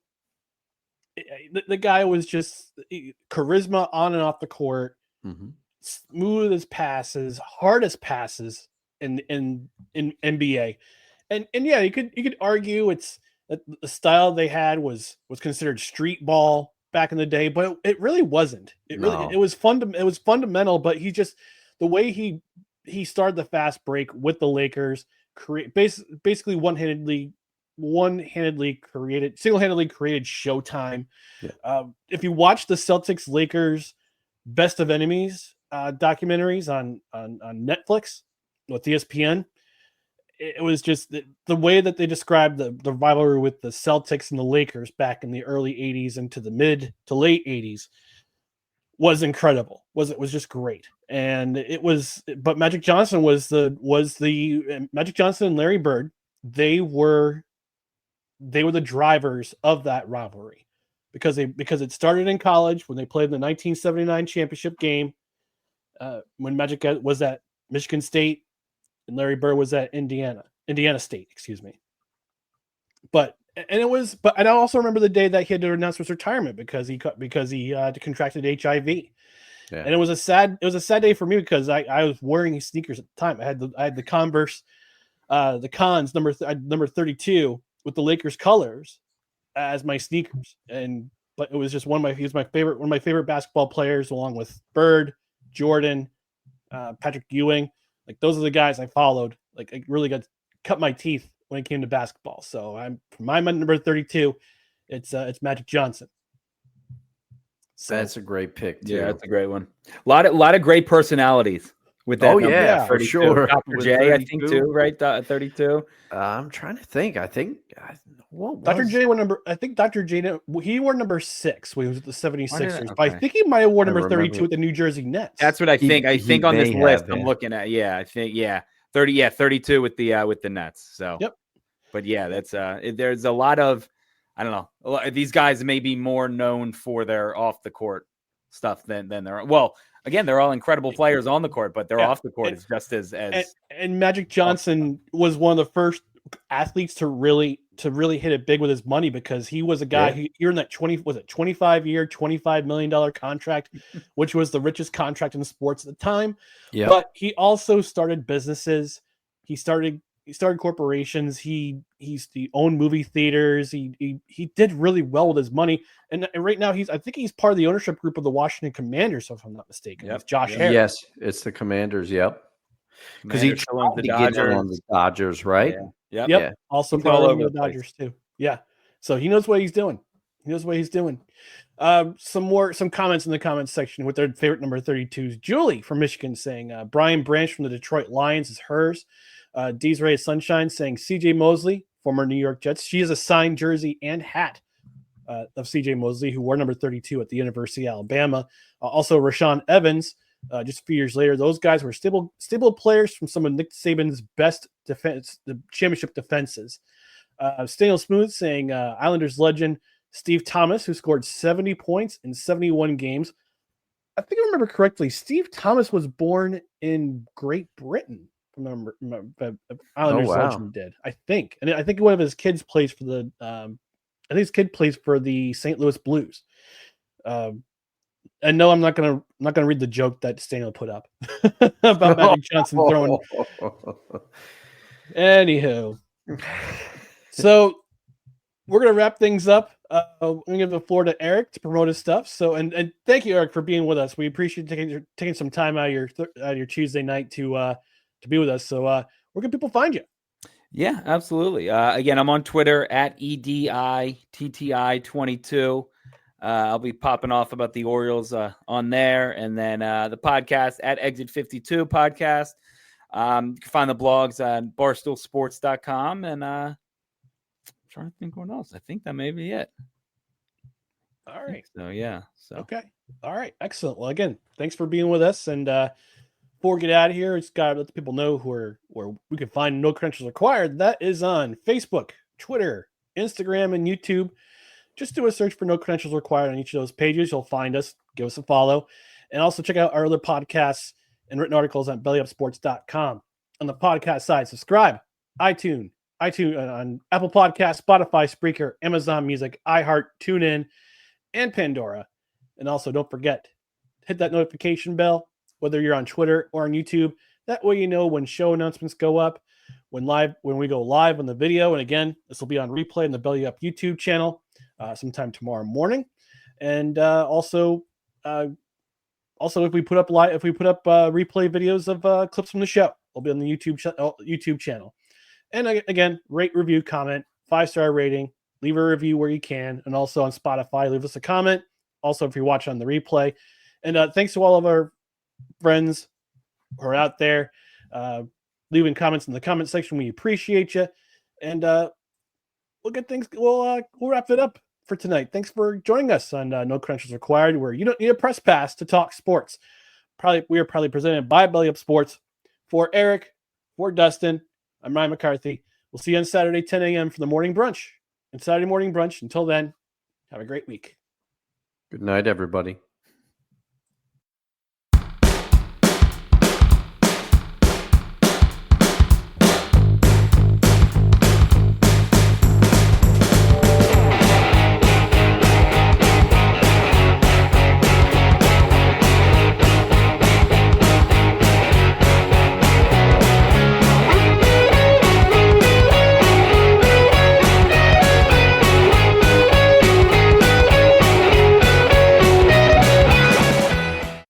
the guy was just charisma on and off the court, smooth as passes, hardest passes in NBA. And yeah, you could argue it's the style they had was considered street ball back in the day, but it really wasn't. It was fundamental, but he just, the way he started the fast break with the Lakers, basically single-handedly created Showtime. Yeah. If you watch the Celtics Lakers Best of Enemies documentaries on Netflix with ESPN, it was just the way that they described the rivalry with the Celtics and the Lakers back in the early 80s into the mid to late 80s was incredible. It was just great. And but Magic Johnson was the Magic Johnson and Larry Bird. They were the drivers of that rivalry because it started in college when they played in the 1979 championship game when Magic was at Michigan State and Larry Bird was at Indiana State, excuse me. But I also remember the day that he had to announce his retirement because he contracted HIV. Yeah. And it was a sad day for me because I was wearing his sneakers at the time. I had the Converse, the Cons number 32 with the Lakers colors as my sneakers. But it was just one of my favorite basketball players, along with Bird, Jordan, Patrick Ewing. Like, those are the guys I followed. Like, I really cut my teeth when it came to basketball. So my number 32, it's Magic Johnson. So that's a great pick too. Yeah, that's a great one. A lot of great personalities with that. Oh yeah, for sure. Dr. J, I think too, right? 32. I'm trying to think. I think Dr. J wore number. I think Dr. J he wore number 6 when he was with the 76ers. But I think he might have worn number 32 with the New Jersey Nets. That's what I think. I think on this list I'm looking at. Yeah, I think 30. Yeah, 32 with the Nets. So yep. But yeah, that's there's a lot of, I don't know, these guys may be more known for their off the court stuff than they're, well, again, they're all incredible players on the court, but they're off the court is just as and Magic Johnson was one of the first athletes to really hit it big with his money, because he was a guy who earned that 25-year, $25 million contract, which was the richest contract in sports at the time. Yeah. But he also started businesses. He started corporations. He owned movie theaters. He did really well with his money. And right now I think he's part of the ownership group of the Washington Commanders, if I'm not mistaken. With Josh Harris. Yes, it's the Commanders. Yep. Because he tried to get on the Dodgers, right? Yeah. Yep. Yeah. Also part of the Dodgers too. Yeah. So he knows what he's doing. Some comments in the comments section with their favorite number 32s. Julie from Michigan saying Brian Branch from the Detroit Lions is hers. D's Ray Sunshine saying CJ Mosley, former New York Jets. She has a signed jersey and hat of CJ Mosley, who wore number 32 at the University of Alabama. Also Rashawn Evans, just a few years later. Those guys were stable players from some of Nick Saban's best defense, the championship defenses. Staniel Smooth saying Islanders legend Steve Thomas, who scored 70 points in 71 games. I think I remember correctly, Steve Thomas was born in Great Britain. Remember Islanders legend did, I think. And I think one of his kids plays for the St. Louis Blues. And no, I'm not gonna read the joke that Staniel put up about Magic Johnson throwing. Anywho, so we're gonna wrap things up. I'm gonna give the floor to Eric to promote his stuff. So and thank you, Eric, for being with us. We appreciate taking some time out of your Tuesday night to be with us. So where can people find you? Yeah, absolutely. Again, I'm on Twitter at EDITTI22. I'll be popping off about the Orioles on there. And then the podcast at Exit 52 podcast. You can find the blogs on barstoolsports.com. And I'm trying to think what else. I think that may be it. All right. So, yeah. So okay. All right. Excellent. Well, again, thanks for being with us. And before we get out of here, it's got to let the people know where we can find No Credentials Required. That is on Facebook, Twitter, Instagram, and YouTube. Just do a search for No Credentials Required on each of those pages. You'll find us. Give us a follow. And also check out our other podcasts and written articles on bellyupsports.com. On the podcast side, subscribe, iTunes on Apple Podcasts, Spotify, Spreaker, Amazon Music, iHeart, TuneIn, and Pandora. And also don't forget, hit that notification bell, whether you're on Twitter or on YouTube. That way you know when show announcements go up, when we go live on the video. And again, this will be on replay on the Belly Up YouTube channel sometime tomorrow morning. And also if we put up replay videos of clips from the show, it'll be on the YouTube channel. And again, rate, review, comment, 5-star rating, leave a review where you can, and also on Spotify, leave us a comment. Also, if you're watching on the replay, and thanks to all of our friends who are out there leaving comments in the comment section. We appreciate you, and we'll wrap it up for tonight. Thanks for joining us on No Credentials Required, where you don't need a press pass to talk sports. We are proudly presented by Belly Up Sports. For Eric, for Dustin, I'm Ryan McCarthy. We'll see you on Saturday 10 a.m. for the morning brunch and Saturday morning brunch. Until then, have a great week. Good night, everybody.